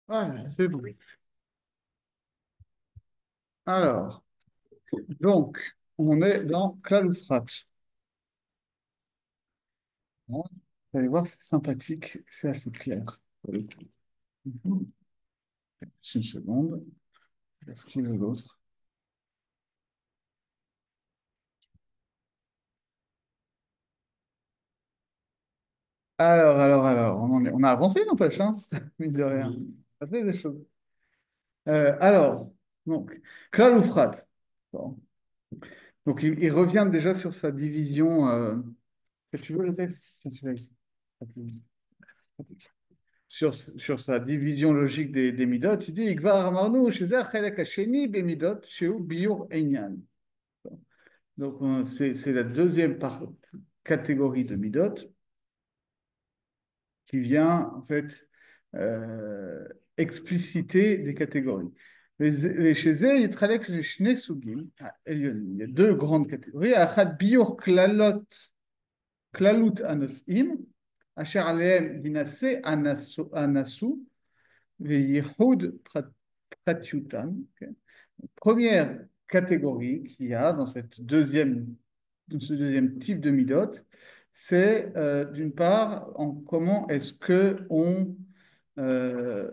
Voilà, c'est bon. Alors, donc, on est dans Klaloufrat. Bon, vous allez voir, c'est sympathique, c'est assez clair. Pour le coup. Mhm. Une seconde, qu'est-ce qu'il veut l'autre? Alors, on a avancé, n'empêche, hein, mine de rien. Ça fait des choses. Alors, donc, Klaloufrat. Bon. Donc, il revient déjà sur sa division. Tu veux le texte? Tiens, celui-là ici. Sur sa division logique des midot, il dit Ikvar Amarnu, Shezer Chelek Hasheni Bemidot, Sheu Biur Einyan. Donc, c'est la deuxième catégorie de midot qui vient, en fait, expliciter des catégories. Chez eux, il travaille avec les Shnei Sugim, il y a deux grandes catégories. Achat Biur Klalut Anosim, Asher Aleem Dinase Anasu, Yehud Pratyutan. Ok. Première catégorie qu'il y a dans ce deuxième type de midot, c'est d'une part comment est-ce que euh,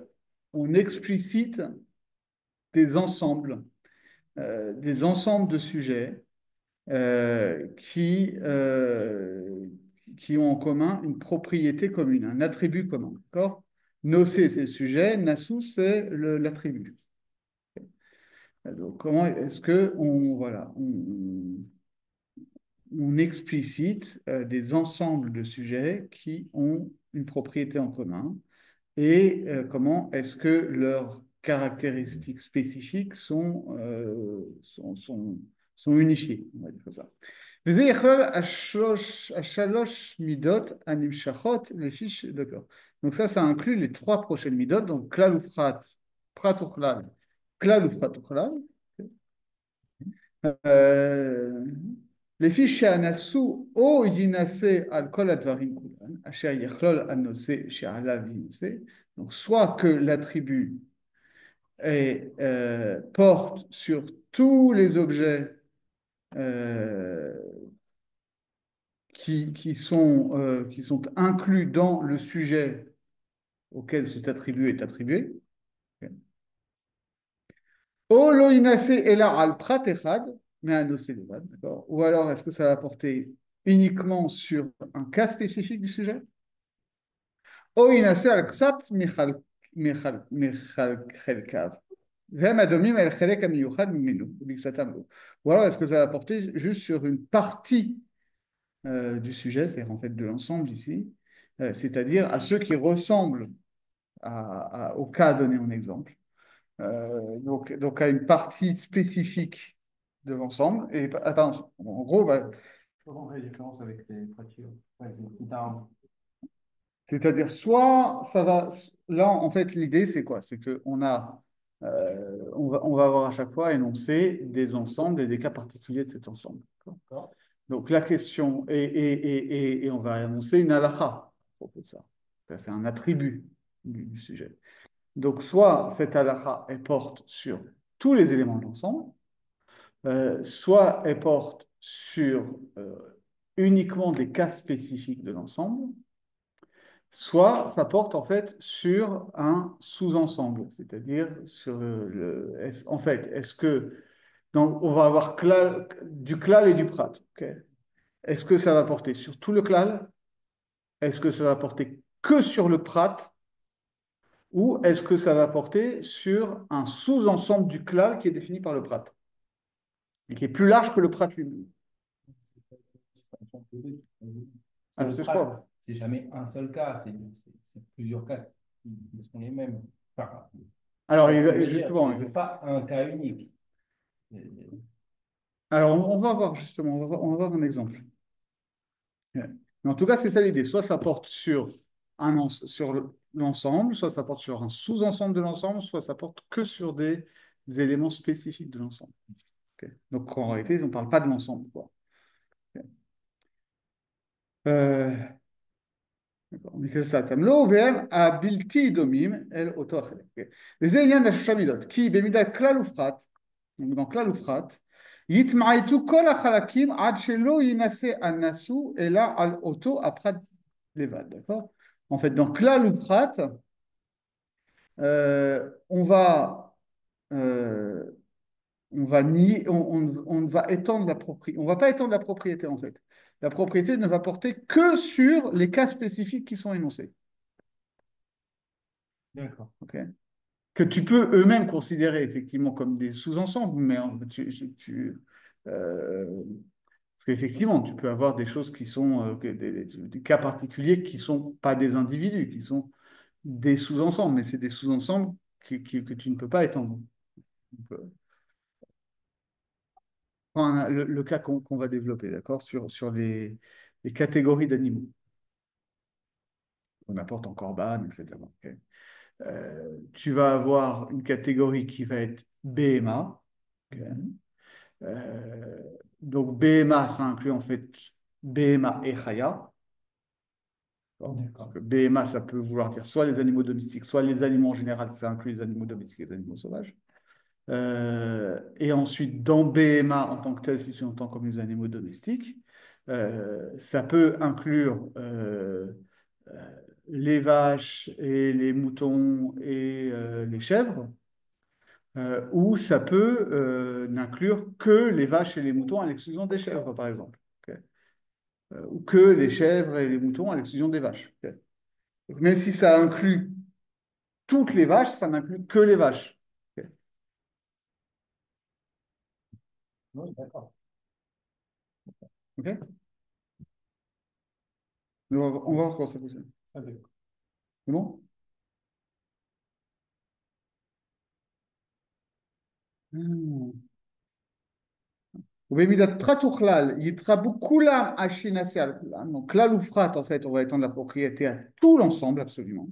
on explicite des ensembles de sujets qui ont en commun une propriété commune, un attribut commun. D'accord? Nosé, c'est le sujet, Nassou, c'est l'attribut. Donc, comment est-ce que on explicite des ensembles de sujets qui ont une propriété en commun et comment est-ce que leurs caractéristiques spécifiques sont unifiées, on va dire ça. וזה יכלול השלוש מידות הנמשכות לפי d'accord. Donc ça inclut les trois prochaines midot, donc klal ufrat, prat uchlal, klal ufrat uchlal. לפי שהנשוא או יינשא על כל הדברים כולם, אשר יכלול הנושא שעליו יינשא, donc soit que l'attribut porte sur tous les objets euh, qui sont inclus dans le sujet auquel cet attribut est attribué. O lo inase ela al prat echad, mais un nocé levad, d'accord? Ou alors, est-ce que ça va porter uniquement sur un cas spécifique du sujet? O inase al ksat michal chelkav. והם הדומים אל החלק המיוחד ממנו, ובקצתם בו. Ou alors, est-ce que ça va porter juste sur une partie du sujet, c'est-à-dire en fait de l'ensemble ici, c'est-à-dire à ceux qui ressemblent au cas donné en exemple, donc à une partie spécifique de l'ensemble. Et pardon, en gros, comment on fait la différence avec les fractures? Ouais, c'est-à-dire, soit ça va. Là, en fait, l'idée, c'est quoi? C'est on va avoir à chaque fois énoncé des ensembles et des cas particuliers de cet ensemble. D'accord. Donc, la question, et on va énoncer une halakha à propos de ça. Ça, c'est un attribut du sujet. Donc, soit cette halakha, elle porte sur tous les éléments de l'ensemble, soit elle porte sur uniquement des cas spécifiques de l'ensemble, soit ça porte en fait sur un sous-ensemble, c'est-à-dire sur en fait, est-ce que donc on va avoir du klal et du prat, ok. Est-ce que ça va porter sur tout le klal? Est-ce que ça va porter que sur le prat? Ou est-ce que ça va porter sur un sous-ensemble du klal qui est défini par le prat et qui est plus large que le prat lui-même? Alors, c'est quoi? C'est jamais un seul cas, c'est plusieurs cas qui sont les mêmes. Enfin, Alors, ce que je veux dire, justement, c'est pas un cas unique. alors on va voir justement, on va voir un exemple. Mais en tout cas, c'est ça l'idée. Soit ça porte sur sur l'ensemble, soit ça porte sur un sous-ensemble de l'ensemble, soit ça porte que sur des éléments spécifiques de l'ensemble. Ok. Donc en réalité, on ne parle pas de l'ensemble, quoi. Ok. Euh, d'accord. מכסתם לא והם הבלתי דומים אל אותו החלק. כן. וזה עניין השישה מידות, כי במידת כלל ופחת, dans כלל ופחת, יתמעטו כל החלקים עד שלא ינסה הנסו אלא על אותו הפחת לבד, d'accord? En fait, dans כלל ופחת, on va euh, on va nier, on va étendre la propriété. On va pas étendre la propriété en fait. La propriété ne va porter que sur les cas spécifiques qui sont énoncés. D'accord. Okay, que tu peux eux-mêmes considérer effectivement comme des sous-ensembles, mais parce qu'effectivement, tu peux avoir des choses qui sont des cas particuliers qui sont pas des individus, qui sont des sous-ensembles, mais c'est des sous-ensembles que tu ne peux pas étendre. Enfin, le cas qu'on va développer, d'accord, sur les catégories d'animaux. On apporte en corban, etc. Ok. Tu vas avoir une catégorie qui va être BMA. Ok. Euh, donc BMA, ça inclut en fait BMA et Chaya. D'accord. BMA, ça peut vouloir dire soit les animaux domestiques, soit les animaux en général, ça inclut les animaux domestiques et les animaux sauvages. Et ensuite, dans BMA en tant que tel, si tu entends comme les animaux domestiques, ça peut inclure euh, les vaches et les moutons et les chèvres, ou ça peut n'inclure que les vaches et les moutons à l'exclusion des chèvres, par exemple. Ok. Ou que les chèvres et les moutons à l'exclusion des vaches. Ok. Donc, même si ça inclut toutes les vaches, ça n'inclut que les vaches. Ok. Oui, d'accord. Ok. On va voir comment ça fonctionne. Ça, d'accord. C'est bon? ובמידת פחת וכלל יתרבו כולם על שינשא על כולם. Donc, כלל ופחת, en fait, on va étendre la propriété à tout l'ensemble, absolument.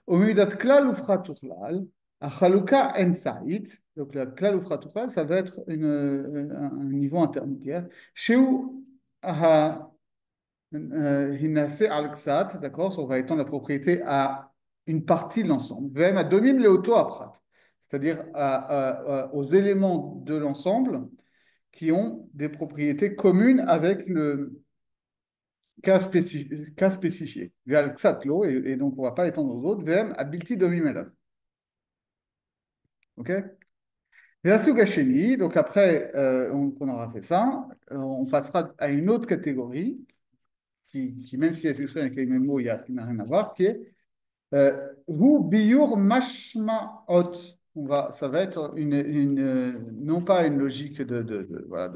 ובמידת כלל ופחת וכלל, החלוקה אינסאית, donc la כלל ופחת וכלל, ça va être un niveau intermédiaire, שהוא הינשא על קצת, d'accord, on va étendre la propriété à une partie de l'ensemble, והם הדומים לאותו הפחת, c'est-à-dire aux éléments de l'ensemble qui ont des propriétés communes avec le cas spécifié. Et donc on ne va pas l'étendre aux autres. VM abilti domimelav. OK? Et la Sugasheni, donc après on aura fait ça, on passera à une autre catégorie même si elle s'exprime avec les mêmes mots, qui n'a rien à voir, qui est Hu biur mashmaot. Ça va être non pas une logique voilà,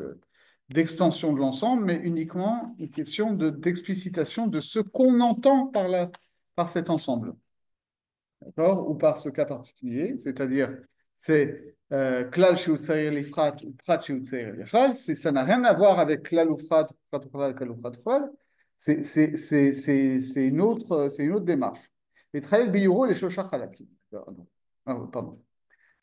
d'extension de l'ensemble, mais uniquement une question d'explicitation de ce qu'on entend par cet ensemble, d'accord, ou par ce cas particulier, c'est-à-dire c'est klal sheutzair lifrat ou prat sheutzair lifrat, ça n'a rien à voir avec klal ou prat ou klal ou prat, c'est une autre démarche. Les trail biyuro les shoshach halakim. Pardon.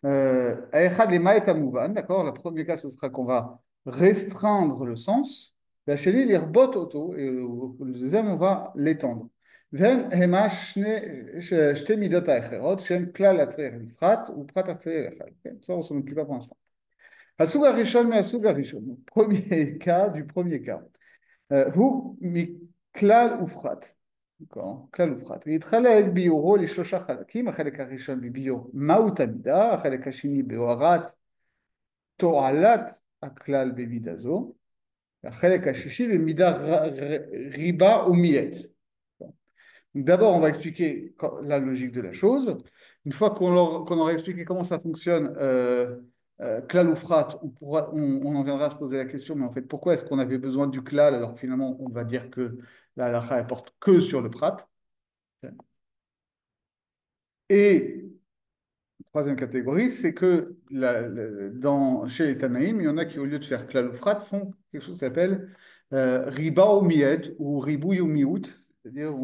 Aechad lema et amouvan, d'accord? Le premier cas, ce sera qu'on va restreindre le sens. La chélie, l'irbot auto, et le deuxième, on va l'étendre. והן המה שתי מידות האחרות, שהן כלל הצריך לפחת ופחת הצריך לאחד. Ça, on s'en occupe pas pour l'instant. הסוג הראשון מהסוג הראשון, premier cas du premier cas. הוא מכלל ופחת. כלל ופחת. והתחלק ביורו לשלושה חלקים, החלק הראשון בביור מהות המידה, החלק השני בהוערת תועלת הכלל במידה זו, החלק השישי במידה ריבה ומיית. D'abord, on va expliquer la logique de la chose. Une fois qu'on aura expliqué comment ça fonctionne, klal ou frat, on en viendra à se poser la question, mais en fait, pourquoi est-ce qu'on avait besoin du klal alors que finalement, on va dire que la halakha elle porte que sur le prat. Et troisième catégorie, c'est que chez les Tanaïm, il y en a qui, au lieu de faire klal ou frat, font quelque chose qui s'appelle riba ou miet ou ribouille ou miout, c'est-à-dire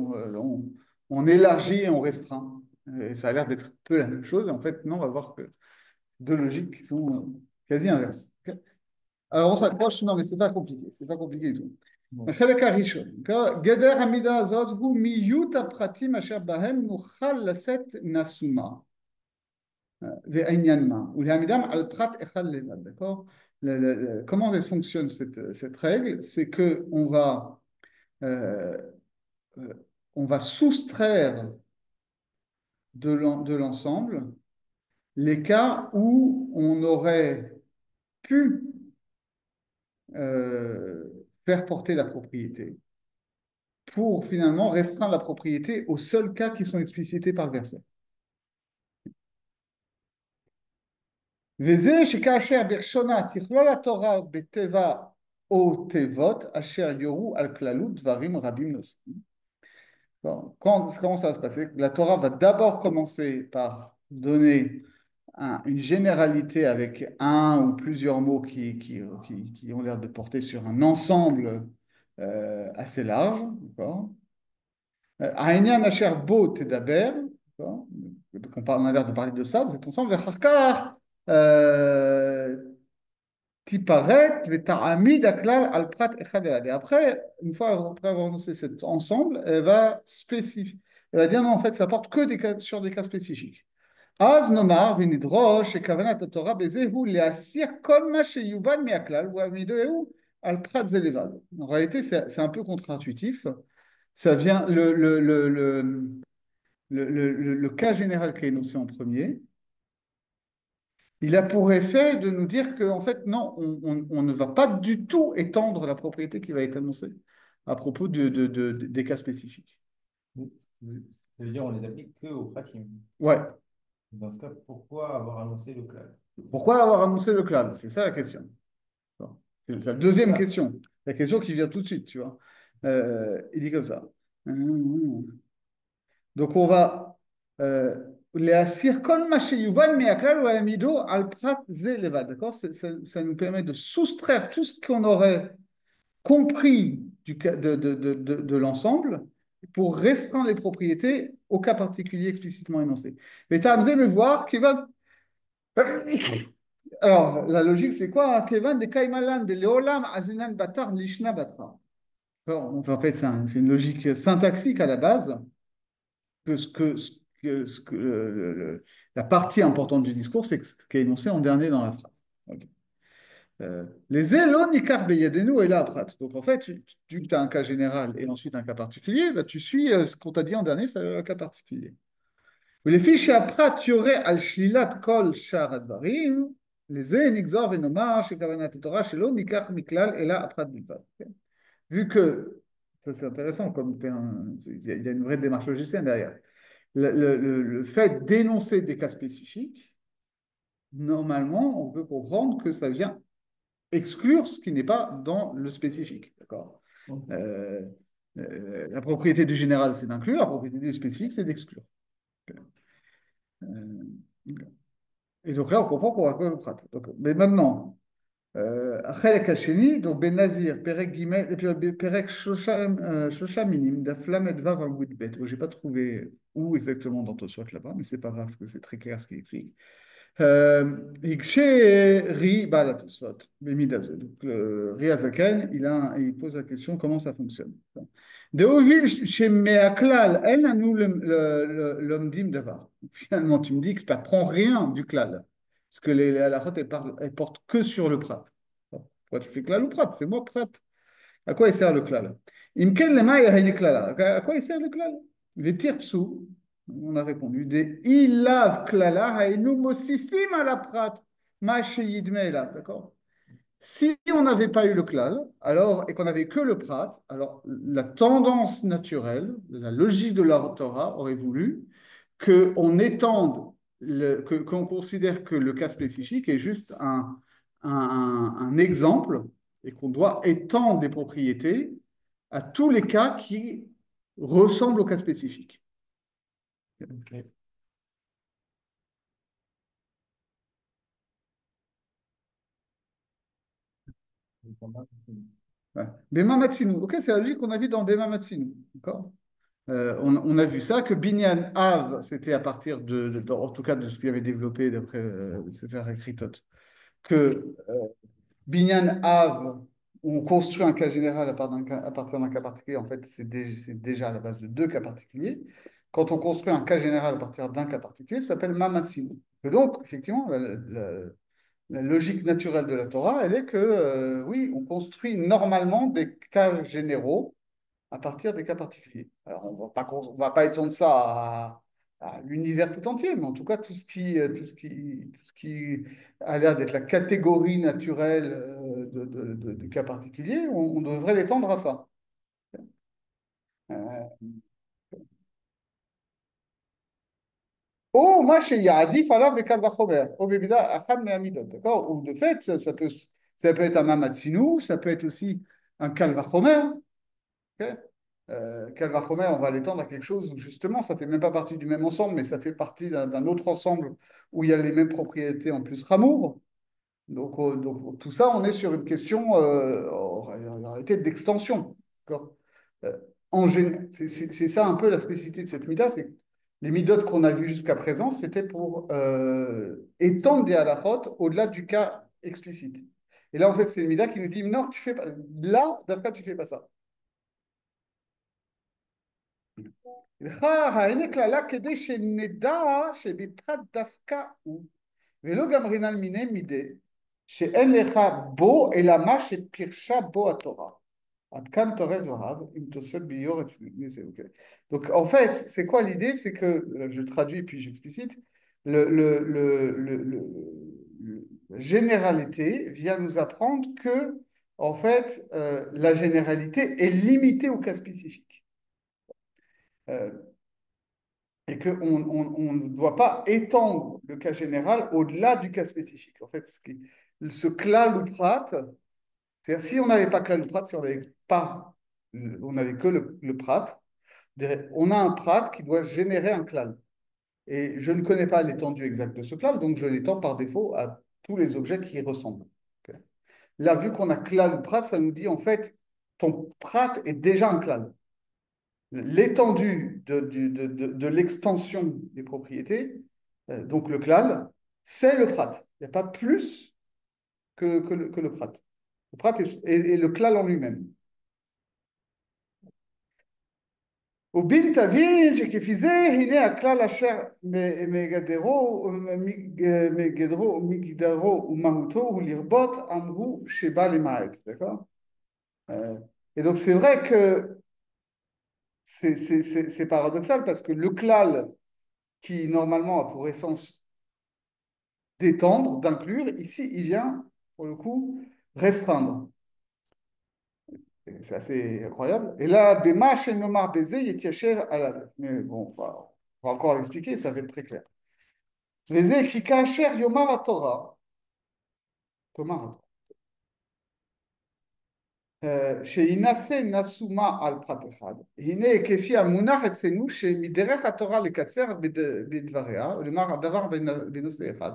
on élargit et on restreint. Et ça a l'air d'être un peu la même chose. En fait, non, on va voir que deux logiques qui sont quasi inverses. Alors on s'accroche, non, mais c'est pas compliqué du tout. Bon. החלק הראשון, גדר המידה הזאת הוא מיעוט הפרטים אשר בהם נוכל לשאת נסומה ועניין מה, ולהעמידם על פרט אחד לבד, d'accord? Comment elle fonctionne cette règle? C'est que euh, on va soustraire de l'ensemble les cas où on aurait pu faire porter la propriété pour finalement restreindre la propriété aux seuls cas qui sont explicités par le verset. וזה שכאשר בראשונה תכלול התורה בתיבה או תיבות אשר יורו על כללות דברים רבים נוספים. Bon, comment ça va se passer? La Torah va d'abord commencer par donner une généralité avec un ou plusieurs mots qui ont l'air de porter sur un ensemble assez large. העניין אשר בו תדבר, donc on a l'air de parler de ça, de cet ensemble, ואחר כך תיפרט ותעמיד הכלל על פרט אחד בלעדי. Après, une fois après avoir annoncé cet ensemble, elle va spécifier. Elle va dire non, en fait, ça porte que sur des cas spécifiques. אז נאמר ונדרוש שכוונת התורה בזה הוא להסיר כל מה שיובן מהכלל והעמידהו על פרט זה לבד. En réalité, c'est un peu contre-intuitif. Ça vient, le cas général qui est énoncé en premier, il a pour effet de nous dire que, en fait, non, on ne va pas du tout étendre la propriété qui va être annoncée à propos des cas spécifiques. Ça veut dire on les applique que aux pratim. Ouais. Dans ce cas, pourquoi avoir annoncé le clal? Pourquoi avoir annoncé le clal? C'est ça la question. Bon. C'est la deuxième question. La question qui vient tout de suite, tu vois. Il dit comme ça. Donc on va להסיר כל מה שיובן מהכלל ולהעמידו על פרט זה לבד, d'accord? Ça nous permet de soustraire tout ce qu'on aurait compris de l'ensemble pour restreindre les propriétés au cas particulier explicitement énoncé. Mais tu as me voir qui va... Alors, la logique, c'est quoi? Kevan de Kaimalan de Leolam Azinan Batar Lishna Batra. En fait, c'est une logique syntaxique à la base, que la partie importante du discours, c'est ce qui est énoncé en dernier dans la phrase. Okay. Les élons nikar beyadenu et là prat. Donc en fait, tu as un cas général et ensuite un cas particulier, bah, tu suis ce qu'on t'a dit en dernier, c'est un cas particulier. Les fiches à prat yurer al shlilat kol shar advarim, les nixor venomar chez kavanat Torah shelo nikar miklal et là prat bilvad. Vu que ça c'est intéressant, comme il y a une vraie démarche logicienne derrière. Le fait d'énoncer des cas spécifiques, normalement, on peut comprendre que ça vient exclure ce qui n'est pas dans le spécifique. D'accord. La propriété du général, c'est d'inclure, la propriété du spécifique, c'est d'exclure. Et donc là, on comprend qu'on va quoi le prat. Mais maintenant, החלק השני, donc בנזיר, פרק ג', פרק שלושה מינים, דף ל"ו עמוד ב'. Je n'ai pas trouvé où exactement dans Tosfot là-bas, mais c'est pas grave parce que c'est très clair ce qu'il explique. Ri Bala Tosfot, Bemidazo. Donc Ri Azaken, il pose la question comment ça fonctionne. De Ovil chez Meaklal, elle a nous l'omdim d'avar. Finalement, tu me dis que tu n'apprends rien du klal. Parce que les halachot, elles portent que sur le prat. Pourquoi tu fais klal ou prat? Fais-moi prat. À quoi il sert le klal? Imken lema yahini klala. À quoi il sert le klal? Vetirpsu, on a répondu, des ilav klala hainu mosifim à la prat. Ma sheyidme là, d'accord? Si on n'avait pas eu le klal, alors, et qu'on n'avait que le prat, alors la tendance naturelle, la logique de la Torah aurait voulu qu'on étende, qu'on considère que le cas spécifique est juste un exemple et qu'on doit étendre des propriétés à tous les cas qui ressemblent au cas spécifique. Okay. Ouais. Bema Matsinu. Ok, c'est la logique qu'on a vu dans Bema Matsinu. D'accord. On a vu ça, que Binyan Av, c'était à partir en tout cas de ce qu'il avait développé d'après le Sefer Ekritot, que Binyan Av on construit un cas général à partir d'un cas particulier, en fait, c'est déjà à la base de deux cas particuliers. Quand on construit un cas général à partir d'un cas particulier, ça s'appelle Mamatsinu. Et donc, effectivement, la logique naturelle de la Torah, elle est que, oui, on construit normalement des cas généraux à partir des cas particuliers. Alors, on va pas étendre ça à l'univers tout entier, mais en tout cas, tout ce qui a l'air d'être la catégorie naturelle de cas particuliers, on devrait l'étendre à ça. Euh, Oh, moi, chez Yadif, alors, Bekal Vachomer, au Bébida, Achad Mehamidot, d'accord? Ou de fait, ça peut être un Mamatsinou, ça peut être aussi un Kalvachomer. Ok. Kalvachomer, on va l'étendre à quelque chose où justement, ça ne fait même pas partie du même ensemble, mais ça fait partie d'un autre ensemble où il y a les mêmes propriétés en plus Ramour. Donc, tout ça, on est sur une question en réalité d'extension. D'accord. Euh, c'est ça un peu la spécificité de cette mida, c'est que les midotes qu'on a vues jusqu'à présent, c'était pour étendre des halakhot au-delà du cas explicite. Et là, en fait, c'est une mida qui nous dit non, tu fais pas. Là, Dafka, tu fais pas ça. לך הענק לה כדי שנדע שבפרט דווקא הוא, ולא גמרינן מיני מידי, שאין לך בו אלא מה שפירשה בו התורה. עד כאן תורה דבריו, עם תוספות ביור אצלנו. Donc en fait, c'est quoi l'idée? C'est que, je traduis puis j'explicite, la généralité vient nous apprendre que, en fait, la généralité est limitée au cas spécifique. Euh, et qu'on on ne doit pas étendre le cas général au-delà du cas spécifique. En fait, ce klal ou prat, c'est-à-dire si on n'avait pas klal ou prat, si on n'avait pas, on n'avait que le prat, on a un prat qui doit générer un klal. Et je ne connais pas l'étendue exacte de ce klal, donc je l'étends par défaut à tous les objets qui y ressemblent. Okay. Là, vu qu'on a klal ou prat, ça nous dit en fait, ton prat est déjà un klal. L'étendue de l'extension des propriétés, donc le clal, c'est le prat. Il n'y a pas plus que le prat. Le prat est le clal en lui-même. ובין תבין שכפי זה הנה הכלל אשר מגדרו ומהותו הוא לרבות אמרו שבא למעט, d'accord? Et donc c'est vrai que c'est paradoxal parce que le klal qui normalement a pour essence d'étendre, d'inclure. Ici, il vient, pour le coup, restreindre. C'est assez incroyable. Et là, Bema Shenomar Beze Yetiacher Alal. Mais bon, on va encore l'expliquer, ça va être très clair. Beze Kika Asher Yomar Torah. Tomar שינסה נסומה על פרט אחד, הנה כפי המונח אצלנו שמדרך התורה לקצר בדבריה, ולומר הדבר בנושא אחד,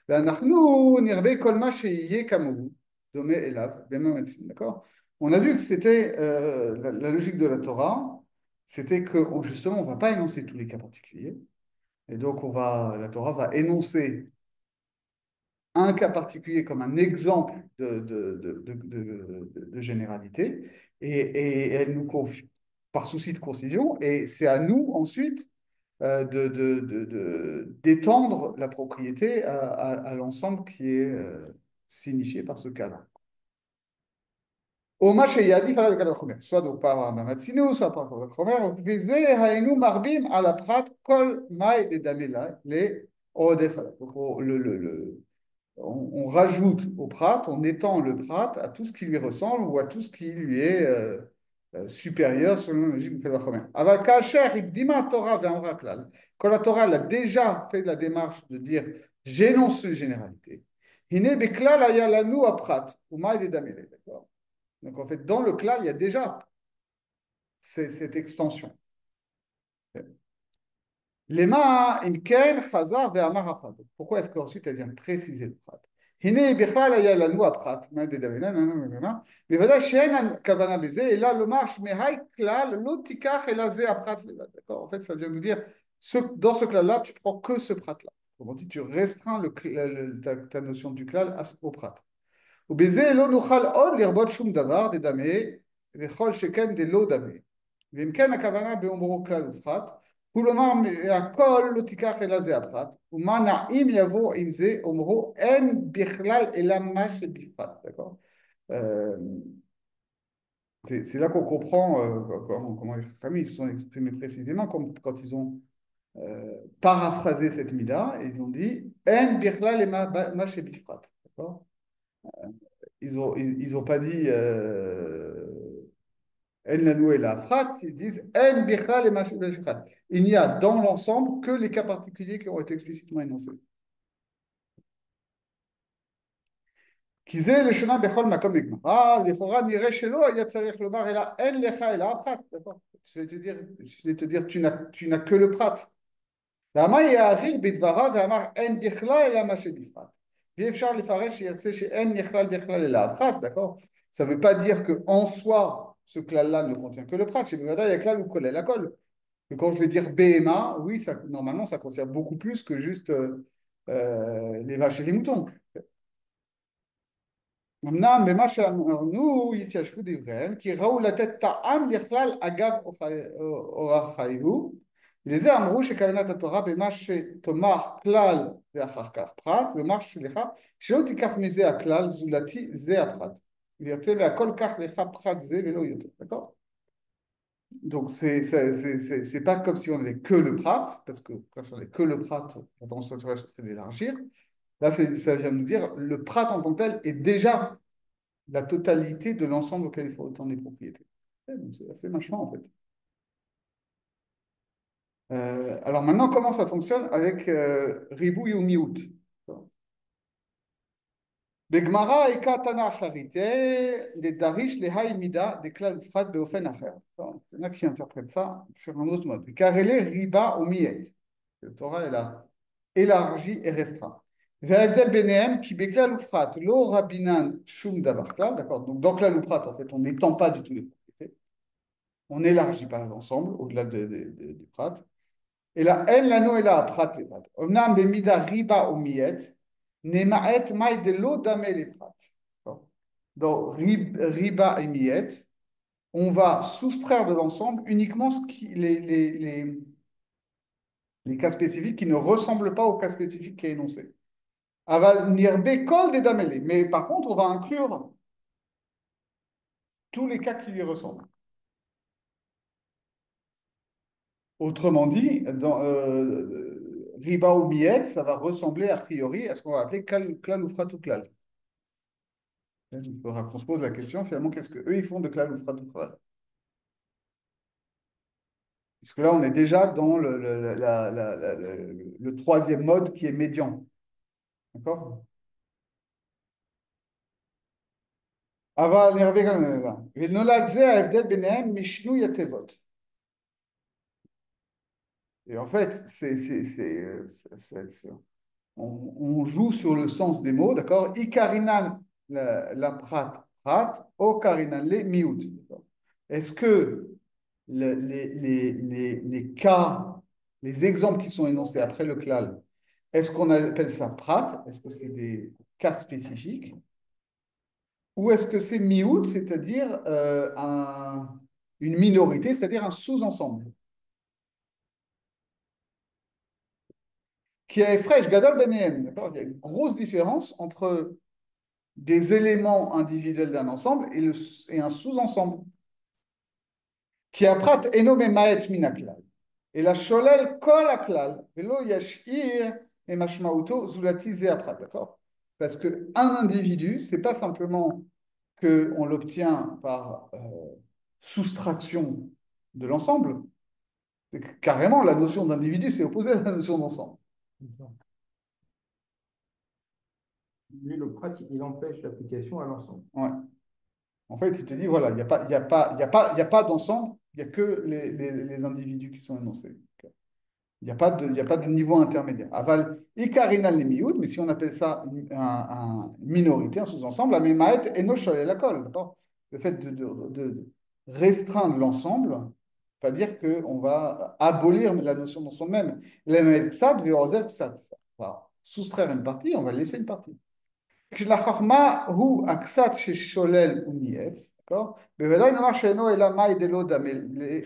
ואנחנו נרבה כל מה שיהיה כמוהו, דומה אליו, במאמצים, d'accord? On a vu que c'était la logique de la Torah, c'était que justement on ne va pas énoncer tous les cas particuliers, et donc la Torah va énoncer un cas particulier comme un exemple de généralité et elle nous confie par souci de concision et c'est à nous ensuite d'étendre la propriété à l'ensemble qui est signifié par ce cas-là. או מה שיעדיף עליו בקל וחומר, soit donc par המאמצינו, soit par קל וחומר, וזה היינו מרבים על הפחת כל מאי דדמילה לעודף עליו. Donc, on rajoute au prat, on étend le prat à tout ce qui lui ressemble ou à tout ce qui lui est supérieur selon la logique de Kal Aval Kacher, Ibdima Torah ve'amra klal. Quand la Torah a déjà fait la démarche de dire j'énonce une généralité, Hine beklal aya lanu aprat, umay de damele. Donc en fait, dans le klal, il y a déjà cette extension. Lema imken chazar ve'amar aprat. Pourquoi est-ce qu'ensuite elle vient préciser le prat? הנה בכלל היה לנו הפחת, מה דדמינה, בוודאי שאין הכוונה בזה, אלא לומר שמהי כלל לא תיקח אלא זה הפחת לבד. D'accord? En fait, ça vient nous dire, dans ce clal-là, tu prends que ce prat-là. Autrement dit, tu restreins ta notion du clal au prat. ובזה לא נוכל עוד לרבות שום דבר דדמה, וכל שכן דלא דמה. ואם כן הכוונה באומרו כלל ופחת, הוא לומר הכל לא תיקח אלא זה הפחת, ומה נעים יבוא עם זה אומרו אין בכלל אלא מה שבפחת, d'accord? C'est là qu'on comprend comment les familles se sont exprimés précisément, comme quand ils ont paraphrasé cette mida, ils ont dit En birla le ma chez Bifrat. D'accord. Ils ont pas dit En lanou et la frat, ils disent En birla le ma chez Bifrat. Il n'y a dans l'ensemble que les cas particuliers qui ont été explicitement énoncés. כי זה לשונה בכל מקום בגמרא, לכאורה נראה שלא היה צריך לומר אלא אין לך אלא הפחת. Je vais te dire tu n'as que le prat. ואמר יעריך בדבריו ואמר אין בכלל אלא מה שבפרט. ואי אפשר לפרש שירצה שאין נכלל בכלל אלא הפחת, d'accord? Ça ne veut pas dire qu'en soi, ce klal-là ne contient que le prat. Chez Bivada, il y a klal ou kolel la kol. Mais quand je vais dire BMA, oui, ça, normalement, ça contient beaucoup plus que juste les vaches et les moutons. אמנם במה שאמרנו יתיישבו דבריהם, כי ראו לתת טעם לכלל אגב אורח חייהו, ולזה אמרו שכוונת התורה במה שתאמר כלל ואחר כך פחת, כלומר שלך שלא תיקח מזה הכלל זולתי זה הפחת, ויוצא מהכל כך לך פחת זה ולא יותר, d'accord? Donc c'est pas comme si on avait que le prat, parce que quand on avait que le prat, la tension serait d'élargir. Là, ça vient de nous dire, le prat en tant que tel est déjà la totalité de l'ensemble auquel il faut autant des propriétés. C'est assez machin en fait. Alors maintenant, comment ça fonctionne avec Ribouille ou Miout? Begmara eka tana charité, les darish les haïmida, des klal frat beofen acher. Il y en a qui interprètent ça sur un autre mode. Car elle est riba ou miet. Le Torah est là, élargi et restreint. Ve'avdel benehem qui beklal ou frat, lo rabinan shum davar klal, d'accord? Donc dans klal ou frat, en fait, on n'étend pas du tout les propriétés. On n'élargit pas l'ensemble au-delà du prat. Et là, en lano et là, prat et prat. Omnam bemida riba ou miet. Nemaet maï de l'eau d'amé les prat. Donc, riba et miet, on va soustraire de l'ensemble uniquement les cas spécifiques qui ne ressemblent pas au cas spécifique qui est énoncé. Aval nirbe kol des damélés. Mais par contre, on va inclure tous les cas qui lui ressemblent. Autrement dit, dans riba ou miet, ça va ressembler a priori à ce qu'on va appeler klal ou frat ou klal. On se pose la question, finalement, qu'est-ce qu'eux, ils font de klal ou frat ou klal? Parce que là, on est déjà dans le troisième mode qui est médian. D'accord? אבל נרבה גם לזה. ונולד זה ההבדל ביניהם משינוי התיבות. Et en fait, on joue sur le sens des mots, d'accord? Ikarinan la prat, prat, okarinan les miout. Est-ce que les cas, les exemples qui sont énoncés après le klal, est-ce qu'on appelle ça prat? Est-ce que c'est des cas spécifiques? Ou est-ce que c'est miout, c'est-à-dire une minorité, c'est-à-dire un sous-ensemble? Qui est fraîche, gadol benéem, d'accord? Il y a une grosse différence entre des éléments individuels d'un ensemble et un sous-ensemble. Qui a prat enome maet minaklal. Et la sholel kol aklal, velo yashir et mashmauto zulati ze aprat, d'accord? Parce qu'un individu, c'est pas simplement qu'on l'obtient par soustraction de l'ensemble. Carrément, la notion d'individu, c'est opposé à la notion d'ensemble. Lui, le prat, il empêche l'application à l'ensemble. Ouais. En fait, il te dit, voilà, il n'y a pas, il y a pas, il y a pas, il y a pas d'ensemble, il n'y a que les individus qui sont énoncés. Il n'y a pas de niveau intermédiaire. Aval, ikarinal les miout, mais si on appelle ça une minorité, un sous-ensemble, la memaet eno sholel la kol, d'accord? Le fait de restreindre l'ensemble, pas dire qu'on va abolir la notion d'ensemble même. La ksad ve'ozev ksad. On va soustraire une partie, on va laisser une partie. כשלחכמה הוא הקצת ששולל ומיעט, d'accord? בוודאי נאמר שאינו אלא מאי דלא דמי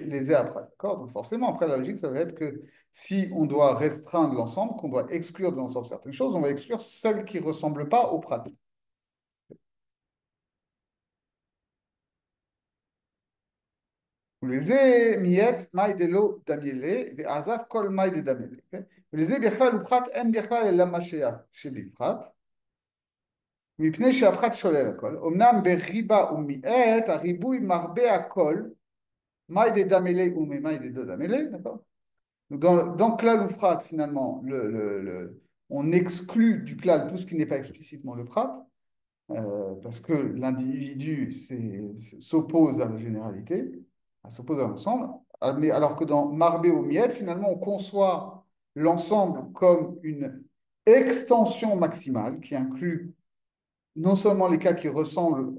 לזה après, d'accord? Donc forcément, après la logique, ça va être que si on doit restreindre l'ensemble, qu'on doit exclure de l'ensemble certaines choses, on va exclure celles qui ne ressemblent pas au prat. ולזה מיעט מאי דלא דמיילה, ועזב כל מאי דדמיילה, כן? ולזה בכלל ופחת אין בכלל אלא מה שבפחת, מפני שהפחת שולל הכל. אמנם בריבה ומיעט, הריבוי מרבה הכל, מאי דדמיילה ומאי דדא דמיילה, d'accord? Dans klal ou frat, finalement, on exclut du klal tout ce qui n'est pas explicitement le prat, parce que l'individu s'oppose à la généralité, s'oppose à l'ensemble, mais alors que dans Marbé ou Miette, finalement, on conçoit l'ensemble comme une extension maximale qui inclut non seulement les cas qui ressemblent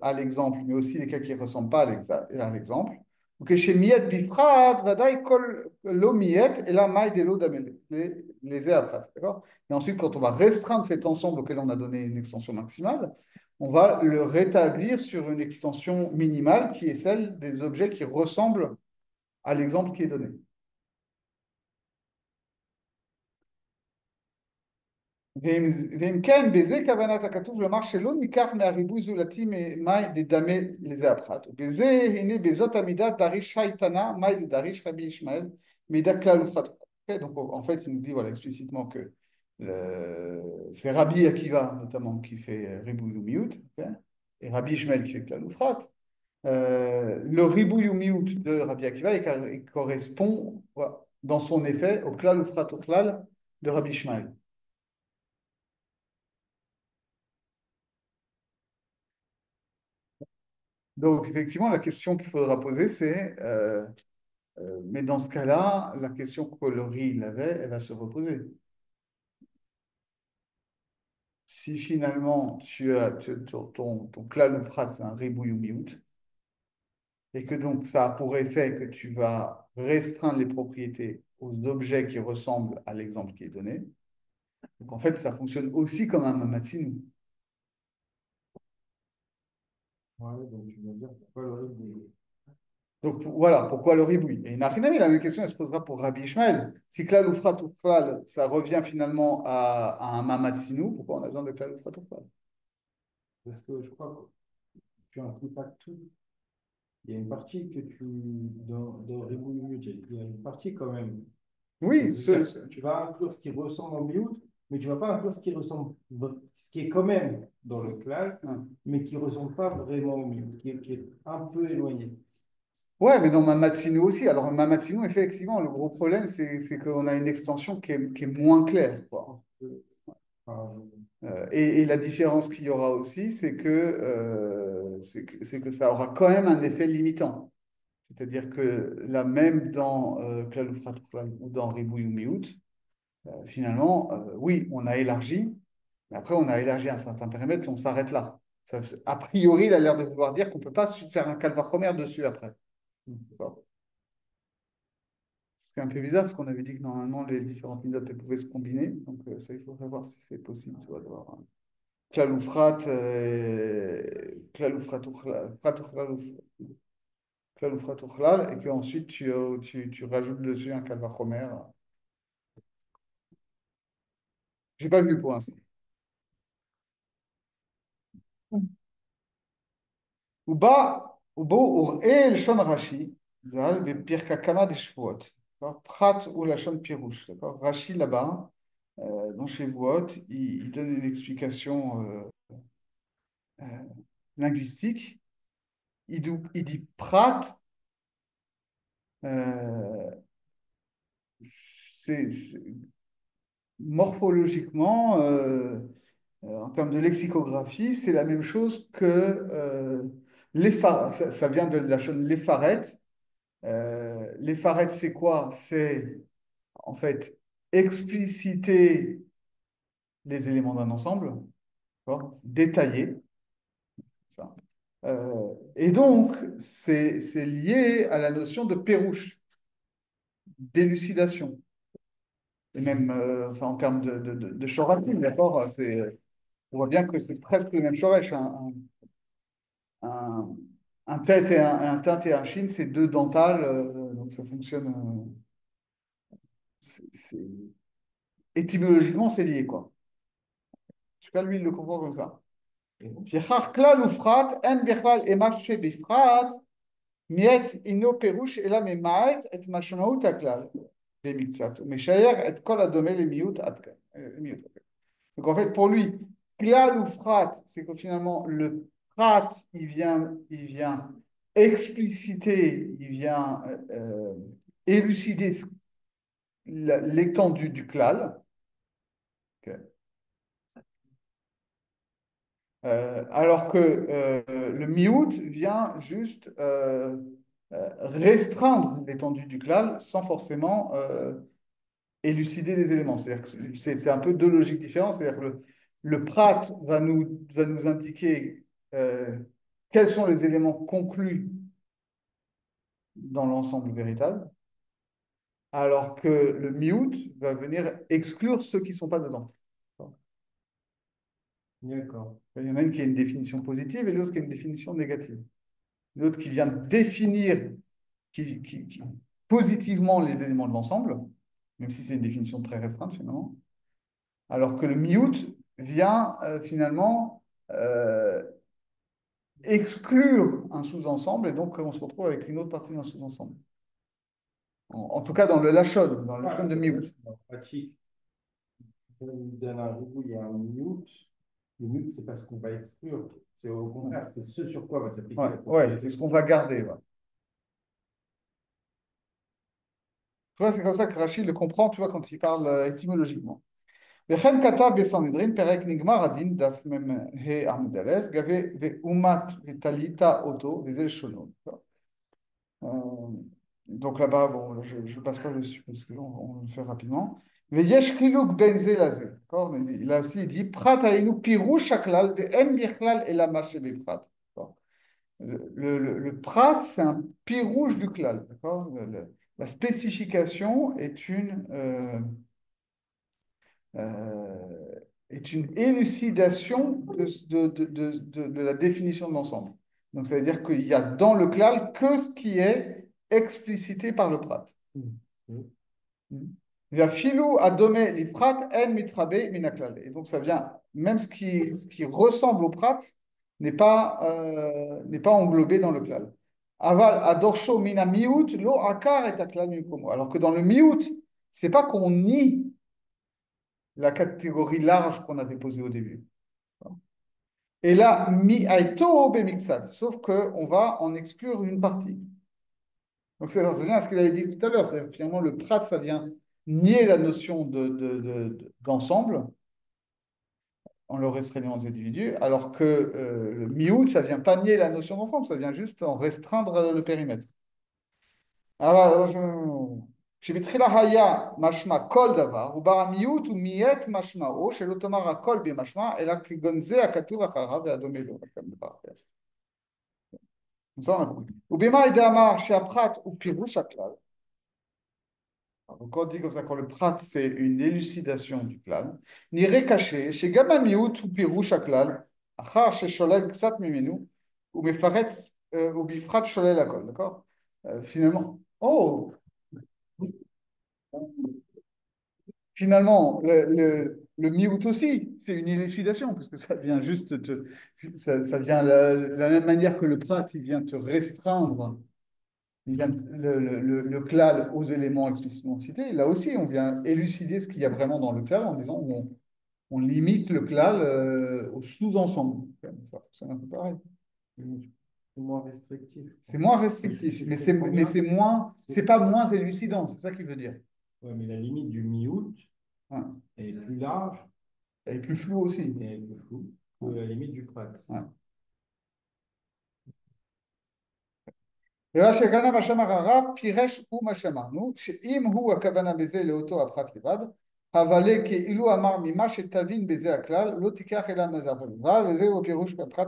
à l'exemple, mais aussi les cas qui ne ressemblent pas à l'exemple. Donc, chez Miet Bifrat, Vadaï Kol Lo Miet et la maille de l'eau les Eaprat. D'accord. Et ensuite, quand on va restreindre cet ensemble auquel on a donné une extension maximale, on va le rétablir sur une extension minimale qui est celle des objets qui ressemblent à l'exemple qui est donné. ואם כן, בזה כוונת הכתוב לומר שלא ניקח מהריבוי זולתי מאי דדמה לזה הפחת. ובזה, הנה, בזאת המידה דריש הייתנה, מאי דדריש רבי ישמעאל, מידה כלל ופחת. Donc, en fait, il nous dit voilà, explicitement que c'est Rabbi Akiva, notamment, qui fait Ribouy ou Miout, okay, et Rabbi Ishmael qui fait Klal ou Frat. Le Ribouy ou Miout de Rabbi Akiva il correspond voilà, dans son effet au Klal ou Frat ou Klal de Rabbi Ishmael. Donc, effectivement, la question qu'il faudra poser, c'est, mais dans ce cas-là, la question que Laurie il avait, elle va se reposer. Si finalement, ton klal ou prat, c'est un ribouille ou miout, et que donc ça a pour effet que tu vas restreindre les propriétés aux objets qui ressemblent à l'exemple qui est donné, donc en fait, ça fonctionne aussi comme un mamatsinu. Ouais, donc je veux dire, pourquoi le rythme Donc voilà, pourquoi le ribouille? Et Nachinami, la même question, elle se posera pour Rabbi Ishmael. Si klal ou frat ou klal, ça revient finalement à un mamatsinu, pourquoi on a besoin de klal ou frat ou klal? Parce que je crois que tu inclus pas tout. Il y a une partie que tu, dans Reboot Mute, il y a une partie quand même. Oui, C'est-à-dire, tu vas inclure ce qui ressemble au mute, mais tu ne vas pas inclure ce qui ressemble, ce qui est quand même dans le clan, hein. mais qui ne ressemble pas vraiment au mute, qui est un peu éloigné. Ouais, mais dans Mamatsinu aussi. Alors, Mamatsinu, effectivement, le gros problème, c'est qu'on a une extension qui est moins claire, quoi. Enfin, Et la différence qu'il y aura aussi, c'est que ça aura quand même un effet limitant. C'est-à-dire que là, même dans Klal ou Frat ou dans Ribouille ou Miout, finalement, oui, on a élargi, mais après, on a élargi un certain périmètre et on s'arrête là. A priori, il a l'air de vouloir dire qu'on ne peut pas faire un calvachomer dessus après. D'accord. C'est un peu bizarre parce qu'on avait dit que normalement, les différentes méthodes elles pouvaient se combiner. Donc, ça, il faudrait voir si c'est possible, tu vois, d'avoir un Klaloufrat, Klaloufrat, Klaloufrat, et qu'ensuite, tu rajoutes dessus un calvachomer. J'ai pas vu pour l'instant. ובו וראה לשון רש"י, ז"ל, בפרקה כמה דשבועות. פחת הוא לשון פירוש. רש"י là-bas, dans Shavuot, il donne une explication euh, linguistique. Il dit prat, euh, morphologiquement, en termes de lexicographie, c'est la même chose que ça vient de la chaîne l'effaret. L'effaret, c'est quoi? C'est en fait expliciter les éléments d'un ensemble, d'accord, détailler ça. Et donc, c'est lié à la notion de pérouche, d'élucidation. Et même enfin, en termes de shoratim, d'accord? On voit bien que c'est presque le même shoresh. Un, un tête et un teinte et un shin, c'est deux dentales, donc ça fonctionne. Étymologiquement, c'est lié, quoi. En tout cas, lui, il le comprend comme ça. לפיכך כלל ופרט אין בכלל אימת שבפרט מיית אינו פירוש אלא ממעט את משמעות הכלל במקצת ומשייך את כל הדומה למיעוט עד כאן. Donc en fait, pour lui, klal ou frat, c'est que finalement, le frat, il vient expliciter, il vient élucider l'étendue du klal. Ok. Alors que le miout vient juste restreindre l'étendue du klal sans forcément élucider les éléments. C'est-à-dire que c'est un peu deux logiques différentes. C'est-à-dire que le prat va nous indiquer quels sont les éléments conclus dans l'ensemble véritable, alors que le miout va venir exclure ceux qui ne sont pas dedans. D'accord. Il y en a une qui a une définition positive et l'autre qui a une définition négative. L'autre qui vient définir positivement les éléments de l'ensemble, même si c'est une définition très restreinte finalement, alors que le miout vient finalement exclure un sous-ensemble et donc on se retrouve avec une autre partie d'un sous-ensemble. En tout cas dans le lachon, dans le lachon de miout. En pratique, dans un rebout, il y a un mute. Le mute, c'est pas ce qu'on va exclure. C'est au contraire, c'est ce sur quoi va s'appliquer Ouais, la ouais, propriété. c'est ce qu'on va garder. Ouais. Tu vois, c'est comme ça que Rachid le comprend, tu vois, quand il parle étymologiquement. וכן כתב בסנהדרין פרק נגמר הדין, דף מ"ה עמוד א', גבי ואומת ותלית אותו, וזה לשונו. Euh, donc là-bas, bon, je ne passe pas dessus parce qu'on le fait rapidement. ויש חילוק בין זה לזה. D'accord. Là aussi, il dit, פרט היינו פירוש הכלל ואין בכלל אלא מה שבפרט. D'accord. Le prat, c'est un pirouge du klal. D'accord. La spécification est une élucidation de la définition de l'ensemble. Donc, ça veut dire qu'il y a dans le klal que ce qui est explicité par le prat. Il y a filou adome li prat en mitrabe minaklal. Et donc, ça vient, même ce qui ressemble au prat n'est pas englobé dans le klal. Aval adorsho mina miout lo akar et aklal mikomo. Alors que dans le miout, c'est pas qu'on nie la catégorie large qu'on avait posée au début. Et là, mi aito bemixat, sauf qu'on va en exclure une partie. Donc, ça revient à ce qu'il avait dit tout à l'heure. Finalement, le prat, ça vient nier la notion d'ensemble en le restreignant aux individus, alors que le miout, ça vient pas nier la notion d'ensemble, ça vient juste en restreindre le périmètre. Alors, שבתחילה היה משמע כל דבר, ובר המיעוט הוא מיעט משמעו, שלא תאמר הכל במשמע, אלא כגון זה הכתוב אחריו והדומה לו. ובמה דאמר שהפחת הוא פירוש הכלל. Donc on dit comme ça, quand le prat, c'est une élucidation du plan, n'irait caché, chez Gamma Miout ou Pirouche Aklal, Achar, chez Sholel Ksat Mimenu, ou Mefaret, ou Bifrat Sholel Akol, d'accord. Finalement, finalement, le miout aussi, c'est une élucidation, parce que ça vient juste ça vient la même manière que le prat, il vient te restreindre. Il vient le klal aux éléments explicitement cités. Là aussi, on vient élucider ce qu'il y a vraiment dans le klal en disant on limite le klal au sous-ensemble. C'est un peu pareil. C'est moins restrictif. C'est moins restrictif, c'est pas moins élucidant, c'est ça qu'il veut dire. Ouais, mais la limite du mi-août Ouais. est plus large. Elle est plus floue aussi. Et elle est plus floue que la limite du prat. Ouais. ורש"י הכוונה מה שאמר הרב, פירש הוא מה שאמרנו, שאם הוא הכוונה בזה לאותו הפחת לבד, אבל כאילו אמר ממה שתבין בזה הכלל, לא תיקח אלא מזרח לבד, וזהו הפירוש בפחת,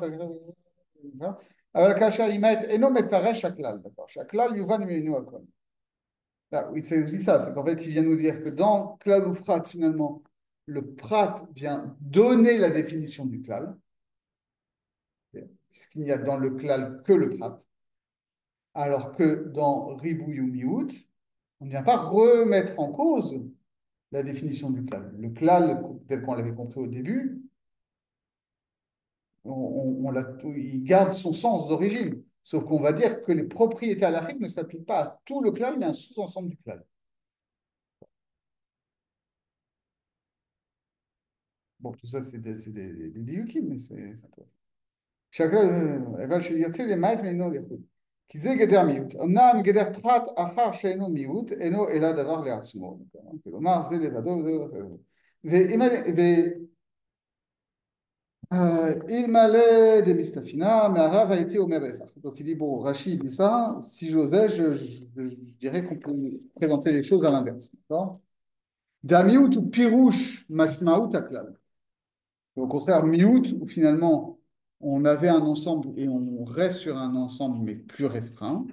אבל כאשר אימת אינו מפרש הכלל, שהכלל יובן ממנו הכל. Là, oui, c'est aussi ça, c'est qu'en fait, il vient nous dire que dans Klal ou Frat, finalement, le prat vient donner la définition du klal, puisqu'il n'y a dans le klal que le prat, alors que dans Ribouille ou Miout, on ne vient pas remettre en cause la définition du klal. Le klal, tel qu'on l'avait compris au début, il garde son sens d'origine. Sauf qu'on va dire que les propriétés halachiques ne s'appliquent pas à tout le klal, mais à un sous-ensemble du klal. Bon, tout ça, c'est des diukim, mais c'est un peu. אבל שיצא למעט ממנו לחוד. כי זה גדר מיעוט. אמנם גדר פרט אחר שאינו מיעוט, אינו אלא דבר לעצמו. כלומר, זה לבדו וזה לבדו. אלמלא דמסתפינה, מהרב הייתי אומר בהכרח. Donc il dit, bon, Rachid dit ça, si j'osais, je dirais qu'on peut présenter les choses à l'inverse. D'accord? Damiut ou pirouche mashmaout aklal. Au contraire, miout, où finalement on avait un ensemble et on reste sur un ensemble mais plus restreint,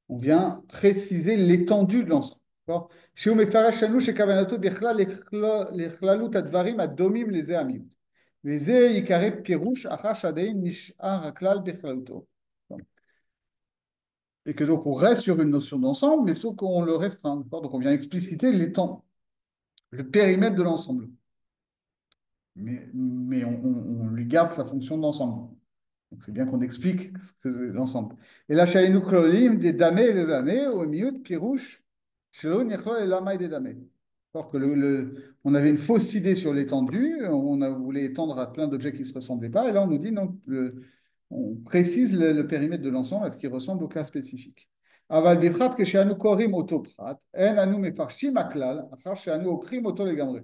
on vient préciser l'étendue de l'ensemble. D'accord? Chez Omefaresh Shanu, chez Kavanato, Bechla, l'Echlalut Advarim, Adomim, les Amiout. Les Yikare Pirouche, Achash Adein, Nishar, Aklal, Bechlaluto. Et que donc on reste sur une notion d'ensemble, mais sauf qu'on le restreint. Donc on vient expliciter le périmètre de l'ensemble. Mais on lui garde sa fonction d'ensemble. Donc c'est bien qu'on explique ce que c'est l'ensemble. Et là, Shainu Klolim, des damés, le damé, au miut, pirouche, shelo, nichlo, et lamaï des damés. Alors que on avait une fausse idée sur l'étendue, on voulait étendre à plein d'objets qui ne se ressemblaient pas, et là on nous dit non, on précise le périmètre de l'ensemble à ce qui ressemble au cas spécifique. Aval bifrat que sheanu korim auto prat, en anu mefarshim aklal, achar sheanu okrim auto legamre.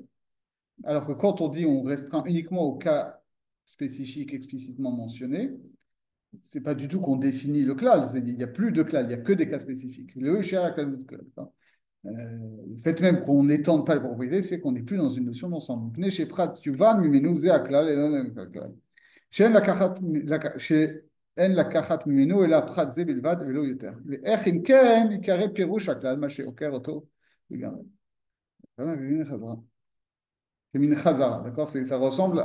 Alors que quand on dit on restreint uniquement au cas spécifique explicitement mentionné, c'est pas du tout qu'on définit le klal. Il n'y a plus de klal, il n'y a que des cas spécifiques. Le fait même qu'on n'étende pas les propriétés, c'est qu'on n'est plus dans une notion d'ensemble. Pnei chez Prat, Yuvan, Mimenu, Ze Aklal, et non Aklal. Chez En la kachat Mimenu, et la Prat, Ze Bilvad, et lo Yoter. Le Echim Ken, Ikare Pirouche Aklal, Maché Oker, Oto, Legamre. C'est une chazara, d'accord? Ça ressemble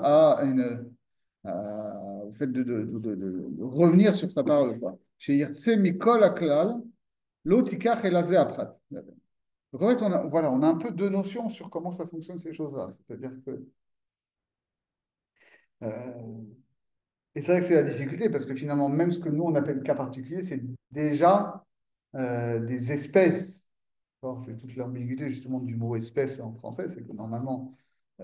au fait de revenir sur sa parole. Chez Yirtse Mikol Aklal, l'otikach et la aprat. Donc en fait, voilà, on a un peu deux notions sur comment ça fonctionne ces choses-là. C'est-à-dire que. euh, et c'est vrai que c'est la difficulté, parce que finalement, même ce que nous on appelle cas particulier, c'est déjà des espèces. D'accord. C'est toute l'ambiguïté justement du mot espèce en français, c'est que normalement,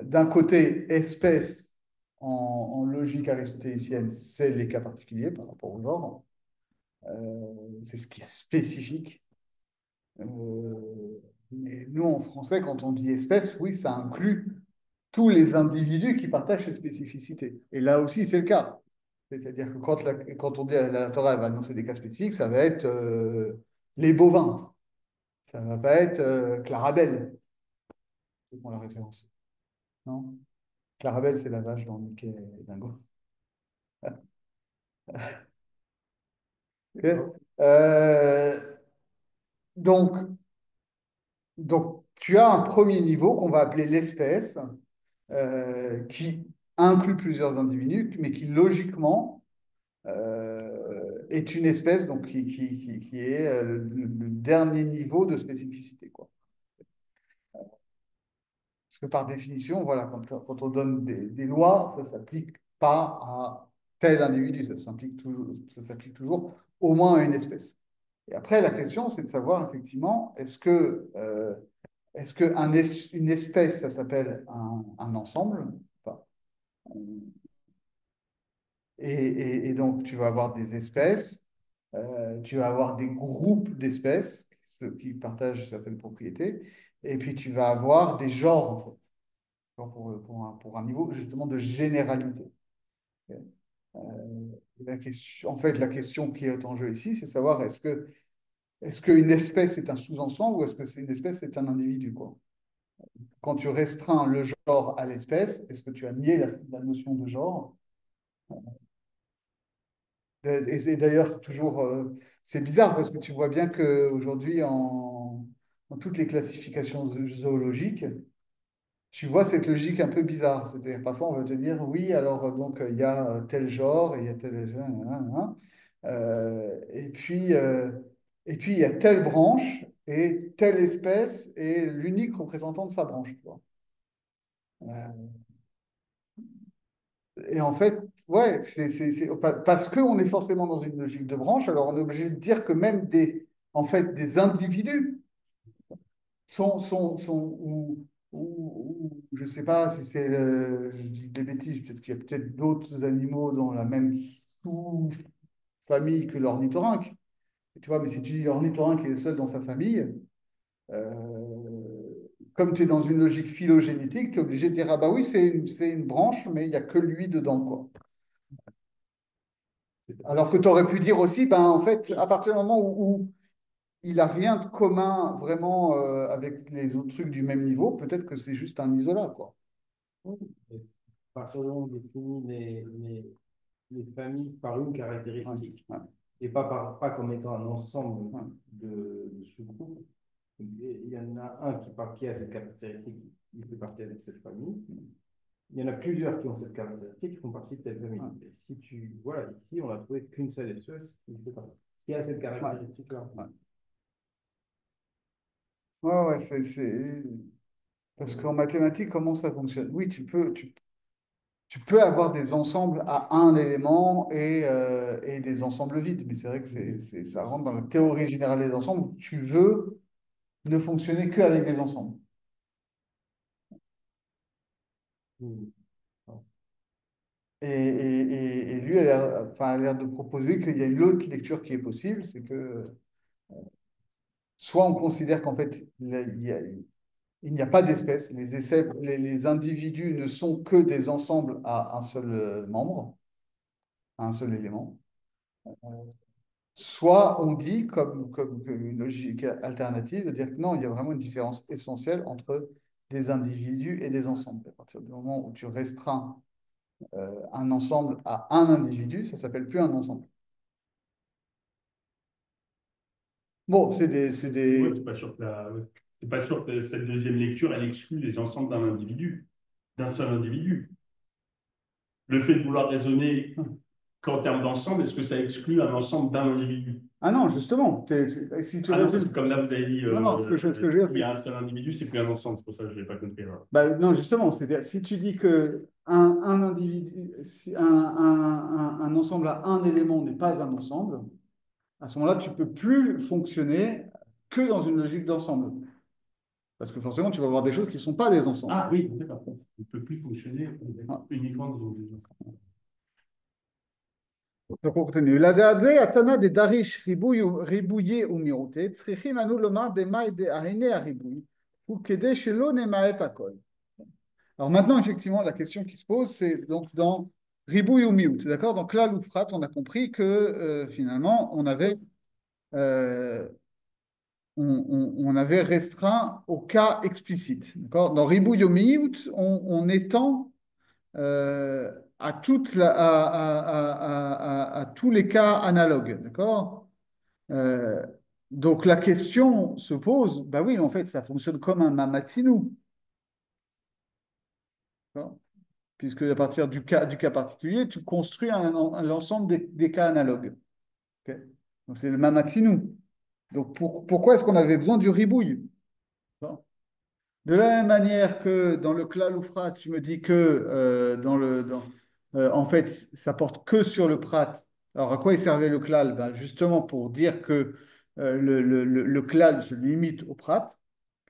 d'un côté, espèce en logique aristotélicienne, c'est les cas particuliers par rapport au genre. C'est ce qui est spécifique. Mais nous, en français, quand on dit espèce, oui, ça inclut tous les individus qui partagent ces spécificités. Et là aussi, c'est le cas. C'est-à-dire que quand on dit la Torah elle va annoncer des cas spécifiques, ça va être les bovins. Ça ne va pas être Clarabelle, c'est pour la référence. Non? Clarabelle, c'est la vache dans Mickey et Dingo. Ok. Euh, donc, donc, tu as un premier niveau qu'on va appeler l'espèce, qui inclut plusieurs individus, mais qui logiquement est une espèce donc, qui est le dernier niveau de spécificité, quoi. Parce que par définition, voilà, quand on donne des lois, ça ne s'applique pas à tel individu, ça s'applique toujours au moins à une espèce. Et après, la question, c'est de savoir effectivement, est-ce une espèce, ça s'appelle un ensemble? Enfin, et donc, tu vas avoir des espèces, tu vas avoir des groupes d'espèces, ceux qui partagent certaines propriétés, et puis tu vas avoir des genres, en fait, pour un niveau justement de généralité. En fait, la question qui est en jeu ici, c'est savoir est-ce qu'une espèce est un sous-ensemble ou est-ce que c'est une espèce est un individu, quoi. Quand tu restreins le genre à l'espèce, est-ce que tu as nié la notion de genre? Et d'ailleurs, c'est bizarre parce que tu vois bien qu'aujourd'hui, dans toutes les classifications zoologiques, tu vois cette logique un peu bizarre. C'est-à-dire, parfois, on va te dire, oui, alors, donc, il y a tel genre, et il y a tel genre, et puis, il y a telle branche, et telle espèce est l'unique représentant de sa branche, tu vois. Euh, et en fait, ouais, parce qu'on est forcément dans une logique de branche, alors on est obligé de dire que même en fait, des individus ou je ne sais pas si c'est je dis des bêtises, peut-être qu'il y a peut-être d'autres animaux dans la même sous-famille que l'ornithorynque. Tu vois, mais si tu dis l'ornithorynque est le seul dans sa famille, comme tu es dans une logique phylogénétique, tu es obligé de dire, ah bah oui, c'est une branche, mais il n'y a que lui dedans, quoi. Alors que tu aurais pu dire aussi, ben, en fait, à partir du moment où il n'a rien de commun vraiment avec les autres trucs du même niveau, peut-être que c'est juste un isolat, quoi. Et à partir du moment où on définit les familles par une Ouais, caractéristique ouais, et pas comme étant un ensemble ouais, de sous-groupes. Il y en a un qui a cette caractéristique, il fait partie de cette famille. Il y en a plusieurs qui ont cette caractéristique, qui font partie de cette famille. ouais, Et si tu, voilà, ici, on n'a trouvé qu'une seule espèce qui fait partie, qui a cette ouais, caractéristique-là. ouais. Ouais, ouais, parce qu'en mathématiques, comment ça fonctionne? Oui, tu peux avoir des ensembles à un élément et des ensembles vides, mais c'est vrai que ça rentre dans la théorie générale des ensembles où tu veux ne fonctionner qu'avec des ensembles. Hmm. Et lui a l'air de proposer qu'il y a une autre lecture qui est possible, c'est que soit on considère qu'en fait, il n'y a pas d'espèce, les individus ne sont que des ensembles à un seul membre, à un seul élément. Soit on dit, comme une logique alternative, de dire que non, il y a vraiment une différence essentielle entre des individus et des ensembles. À partir du moment où tu restreins un ensemble à un individu, ça s'appelle plus un ensemble. Bon, Ouais, c'est pas sûr que cette deuxième lecture, elle exclut les ensembles d'un individu, d'un seul individu. Le fait de vouloir raisonner qu'en termes d'ensemble, est-ce que ça exclut un ensemble d'un individu? Ah non, justement, si tu Ah non, parce que résumes. comme là, vous avez dit, Non, non, ce que je veux dire, s'il y a un seul individu, c'est plus un ensemble. C'est pour ça que je ne l'ai pas compris, là. non, justement, c'est-à-dire, si tu dis que un individu, si un ensemble à un élément n'est pas un ensemble, à ce moment-là, tu ne peux plus fonctionner que dans une logique d'ensemble. Parce que forcément, tu vas avoir des choses qui ne sont pas des ensembles. Ah oui, d'accord. On ne peut plus fonctionner Voilà. uniquement dans une. Donc, on continue. La דעת התנא דדריש ריבויי ומיעוטי, צריכים אנו לומר דמאי דהנה הריבוי, הוא כדי שלא נמעט הכל. Alors maintenant, effectivement, la question qui se pose, c'est donc dans Ribouille ou Miout. D'accord? Donc là, l'Oufrat, on a compris que finalement, euh, on avait restreint au cas explicite. D'accord? Dans Ribouille ou Miout, on étend à tous les cas analogues. D'accord? Euh, donc la question se pose, bah oui, en fait, ça fonctionne comme un Mamatsinou. D'accord. Puisque à partir du cas particulier, tu construis l'ensemble des cas analogues. Ok. Donc c'est le Mamatsinou. Donc pourquoi est-ce qu'on avait besoin du ribouille? Bon. De la même manière que dans le Klaloufrat, tu me dis que en fait, ça porte que sur le Prat. Alors à quoi il servait le Klal? Ben, justement pour dire que le Klal se limite au Prat.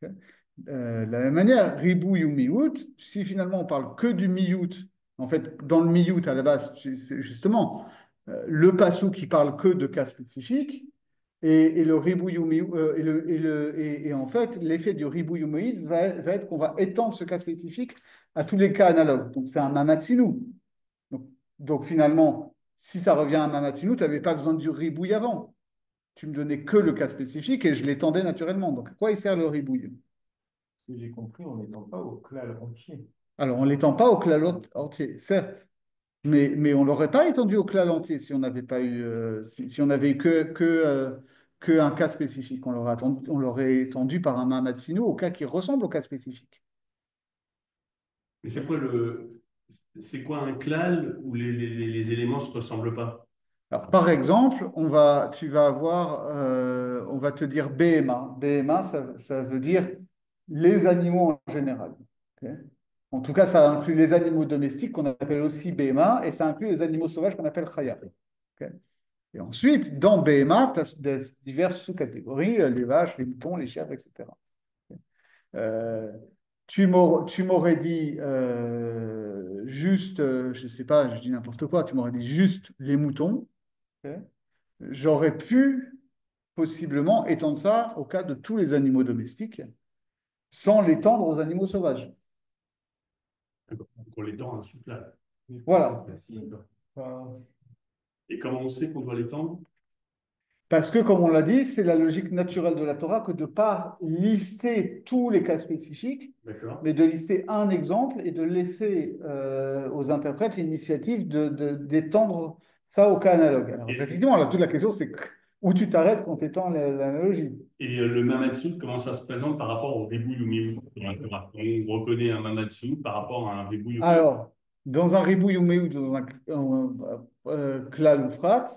Ok. De la même manière, ribouille ou miout, si finalement on parle que du miout, en fait, dans le miout à la base, c'est justement le passou qui parle que de cas spécifiques, et le ribouille ou et en fait, l'effet du ribouille ou miout va être qu'on va étendre ce cas spécifique à tous les cas analogues. Donc c'est un mamatsinou. Donc, donc finalement, si ça revient à un mamatsinou, tu n'avais pas besoin du ribouille avant. Tu me donnais que le cas spécifique et je l'étendais naturellement. Donc à quoi il sert le ribouille? Ce que j'ai compris, on n'étend pas au clal entier. Alors, on ne l'étend pas au clal entier, certes, mais on ne l'aurait pas étendu au clal entier si on n'avait pas eu, si on avait eu que un cas spécifique. On l'aurait étendu par un Mahamat Sino au cas qui ressemble au cas spécifique. Mais c'est quoi un klal où les éléments ne se ressemblent pas? Alors, par exemple, tu vas avoir, on va te dire BMA. BMA, ça veut dire les animaux en général. Ok. En tout cas, ça inclut les animaux domestiques qu'on appelle aussi BMA et ça inclut les animaux sauvages qu'on appelle Chaya. Ok. Et ensuite, dans BMA, tu as diverses sous-catégories, les vaches, les moutons, les chèvres, etc. Euh, tu m'aurais dit juste, je ne sais pas, je dis n'importe quoi, tu m'aurais dit juste les moutons. Ok. J'aurais pu possiblement étendre ça au cas de tous les animaux domestiques sans l'étendre aux animaux sauvages. D'accord. Donc, on l'étend à un sous-klal. Voilà. D'accord. Enfin, Et comment on sait qu'on doit l'étendre? Parce que, comme on l'a dit, c'est la logique naturelle de la Torah que de ne pas lister tous les cas spécifiques, D'accord. mais de lister un exemple et de laisser aux interprètes l'initiative d'étendre ça au cas analogue. Alors, Et, effectivement, là, toute la question, c'est où tu t'arrêtes quand tu étends l'analogie. le mamatsu, comment ça se présente par rapport au ribouille ou miout? On reconnaît un mamatsu par rapport à un ribouille ou miout. Alors, dans un ribouille ou dans un klal ou frat,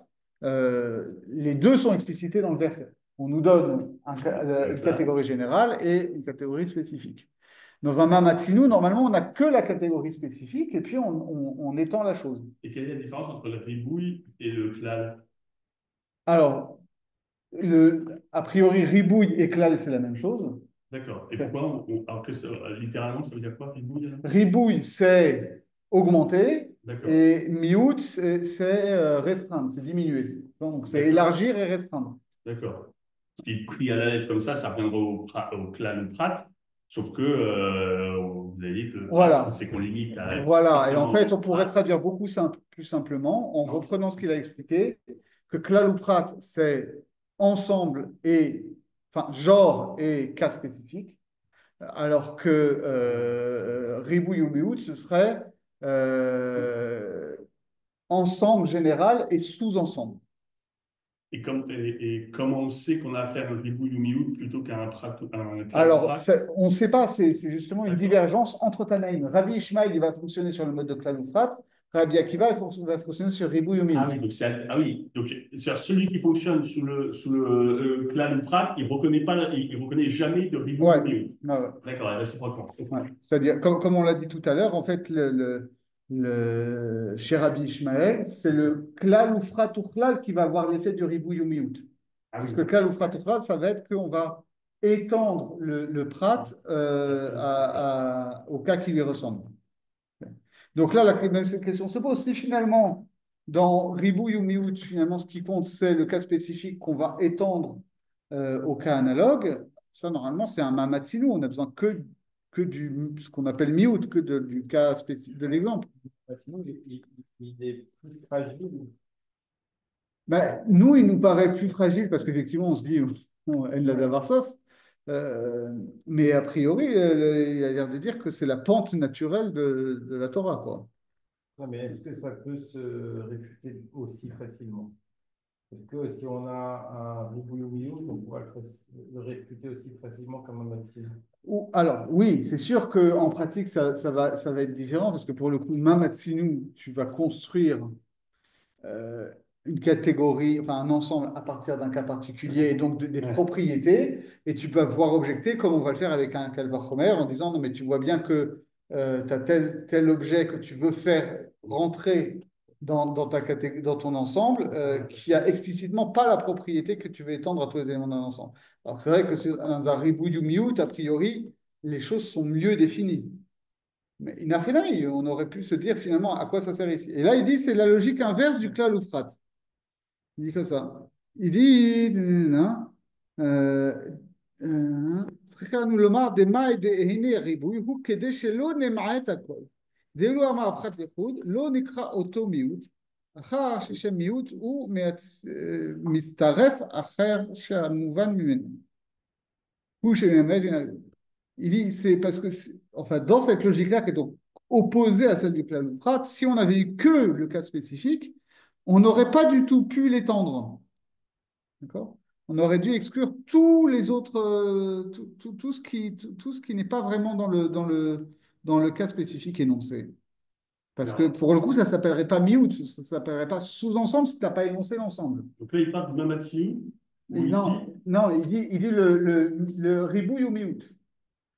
les deux sont explicités dans le verset. On nous donne une catégorie générale et une catégorie spécifique. Dans un mamatsinu, normalement, on n'a que la catégorie spécifique et puis on étend la chose. Et quelle est la différence entre le ribouille et le klal? Alors, a priori, ribouille et klal, c'est la même chose. D'accord. Et pourquoi alors que littéralement, ça veut dire quoi, ribouille alors? Ribouille, c'est augmenter D'accord. et miout, c'est restreindre, c'est diminuer. Donc, c'est D'accord. élargir et restreindre. D'accord. Ce qui est pris à la lettre comme ça reviendra au klal ou prat, sauf que vous avez dit que le prat, Voilà. c'est qu'on limite à Voilà. Et en strictement fait, on au pourrait prat. traduire plus simplement en Non. reprenant ce qu'il a expliqué, que klal ou prat, c'est ensemble et, enfin, genre et cas spécifique, alors que ribouille ou miout, ce serait ensemble général et sous-ensemble. Et comment on sait qu'on a affaire à un ribouille ou miout plutôt qu'à un prat, un klal ou Alors, prat? on ne sait pas, c'est justement une D'accord. divergence entre Tanaïm. Rabbi Ishmael, il va fonctionner sur le mode de klal ou prat. Rabbi Akiva, va fonctionner sur ribouille ou Ah miout. oui, donc ah oui, donc c'est-à-dire celui qui fonctionne sous le klal ou prat, il reconnaît jamais de ribouille Ouais. ou miout. Ouais, ouais. D'accord, et réciproquement. Ouais. C'est-à-dire, comme on l'a dit tout à l'heure, en fait, chez Rabbi Ishmael, c'est le klal ou frat ou klal qui va avoir l'effet du ribouille ou miout. Ah Parce oui, que klal ou frat ou klal, ça va être qu'on va étendre le prat au cas qui lui ressemble. Donc là, même cette question se pose. Si finalement, dans ribouille ou miout, finalement, ce qui compte, c'est le cas spécifique qu'on va étendre au cas analogue, ça, normalement, c'est un mamatsinou. On n'a besoin que du ce qu'on appelle miout, du cas spécifique, de l'exemple. sinon, il est plus fragile. Ben, nous, il nous paraît plus fragile parce qu'effectivement, on se dit, elle l'a d'avoir sauf. Mais a priori, il a l'air de dire que c'est la pente naturelle de la Torah, quoi. Non, mais est-ce que ça peut se réfuter aussi facilement? Parce que si on a un ribouille au milieu, on pourra le réfuter aussi facilement comme un maxime. Alors, oui, c'est sûr qu'en pratique, ça va être différent parce que pour le coup, Mamatsinu, tu vas construire euh, une catégorie, enfin un ensemble à partir d'un cas particulier et donc des ouais. propriétés, et tu peux pouvoir objecter comme on va le faire avec un Calvar-Homer en disant non, mais tu vois bien que tu as tel objet que tu veux faire rentrer dans ton ensemble qui a explicitement pas la propriété que tu veux étendre à tous les éléments d'un ensemble. Alors c'est vrai que dans un ribouille ou miout, a priori, les choses sont mieux définies. Mais il n'a rien mis. On aurait pu se dire finalement à quoi ça sert ici. Et là, il dit c'est la logique inverse du klal ou frat. Il dit comme ça. Il dit, צריכנו לומר דמאי דהנה ריבוי הוא כדי שלא נמעט הכל. דאילו אמר פחת לחוד, לא נקרא אותו מיעוט, אחר ששם מיעוט הוא מצטרף אחר שהמובן ממנו. הוא שמלמד מן הריבוי. Il dit, c'est parce que, enfin, dans cette logique-là, qui est donc opposée à celle du Klaluprat, si on avait eu que le cas spécifique, on n'aurait pas du tout pu l'étendre. D'accord? On aurait dû exclure tous les autres, tout ce qui n'est pas vraiment dans le cas spécifique énoncé. Parce que Alors, pour le coup, ça ne s'appellerait pas miout, ça ne s'appellerait pas sous-ensemble si tu n'as pas énoncé l'ensemble. donc là, il parle du Mamatsu, où il dit, Non, non, il dit le ribouille ou miout.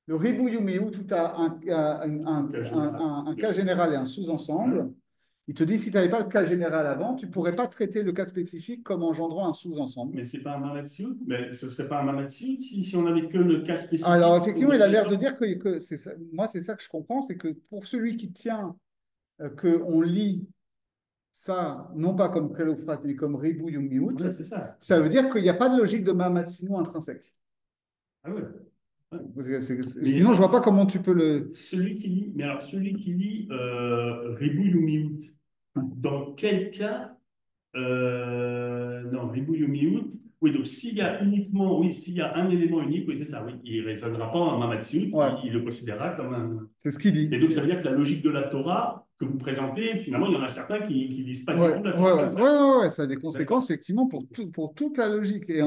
Le ribouille ou miout, où tu as cas général. un cas général et un sous-ensemble. Il te dit, si tu n'avais pas le cas général avant, tu ne pourrais pas traiter le cas spécifique comme engendrant un sous-ensemble. Mais c'est pas un Mamatsu, mais ce serait pas un Mamatsu si on avait que le cas Alors, spécifique. effectivement, il a l'air de dire que c'est ça. Moi, c'est ça que je comprends, c'est que pour celui qui tient qu'on lit ça, non pas comme Kélophrate, mais comme ribouille ou miout, Ouais, c'est ça. ça veut dire qu'il n'y a pas de logique de Mamatsino intrinsèque. Ah ouais. Ouais. Mais Sinon, je ne vois pas comment tu peux le. celui qui lit Ribouille ou Miout, dans quel cas, non, Ribouille ou Miout, oui, donc s'il y a uniquement, oui, s'il y a un élément unique, oui, c'est ça, oui, il ne raisonnera pas en Mamatsiout, Ouais, il le considérera comme un. c'est ce qu'il dit. Et donc, ça veut dire que la logique de la Torah que vous présentez, finalement, il y en a certains qui ne lisent pas du Ouais, tout la ouais, Torah ouais, comme ça. ouais, ouais, ouais, ça a des conséquences, D'accord. effectivement, pour toute la logique. Et,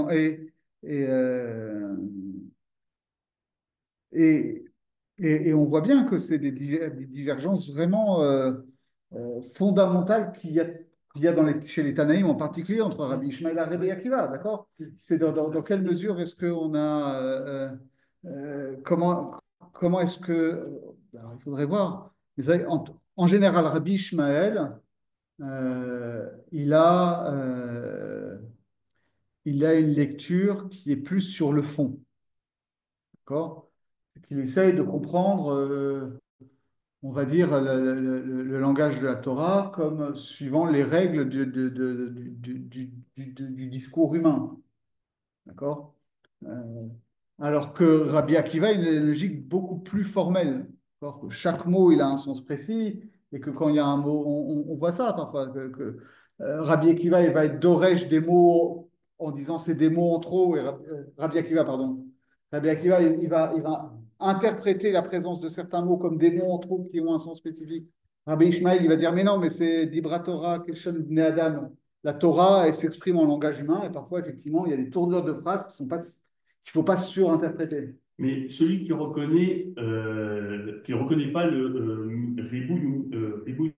et, et on voit bien que c'est des divergences vraiment fondamentales qu'il y a chez les Tanaïm, en particulier entre Rabbi Ishmael et Rabbi Akiva, d'accord? C'est dans quelle mesure est-ce qu'on a... comment est-ce que... alors, il faudrait voir. Mais c'est vrai, en général, Rabbi Ishmael, il a une lecture qui est plus sur le fond, d'accord? Qu'il essaye de comprendre, on va dire, le langage de la Torah comme suivant les règles du discours humain, d'accord? Euh, Alors que Rabbi Akiva, il a une logique beaucoup plus formelle, d'accord? Que chaque mot, il a un sens précis, et que quand il y a un mot, on voit ça parfois, Rabbi Akiva, il va être d'orège des mots en disant c'est des mots en trop, et Rabbi Akiva, pardon. Rabbi Akiva, il va interpréter la présence de certains mots comme des mots en trop qui ont un sens spécifique. Rabbi Ishmael, il va dire mais non, mais c'est Dibra Torah, Kelshon Bnei Adam. La Torah, elle s'exprime en langage humain, et parfois, effectivement, il y a des tournures de phrases qui sont pas qu'il ne faut pas surinterpréter. Mais celui qui reconnaît pas le Ribouille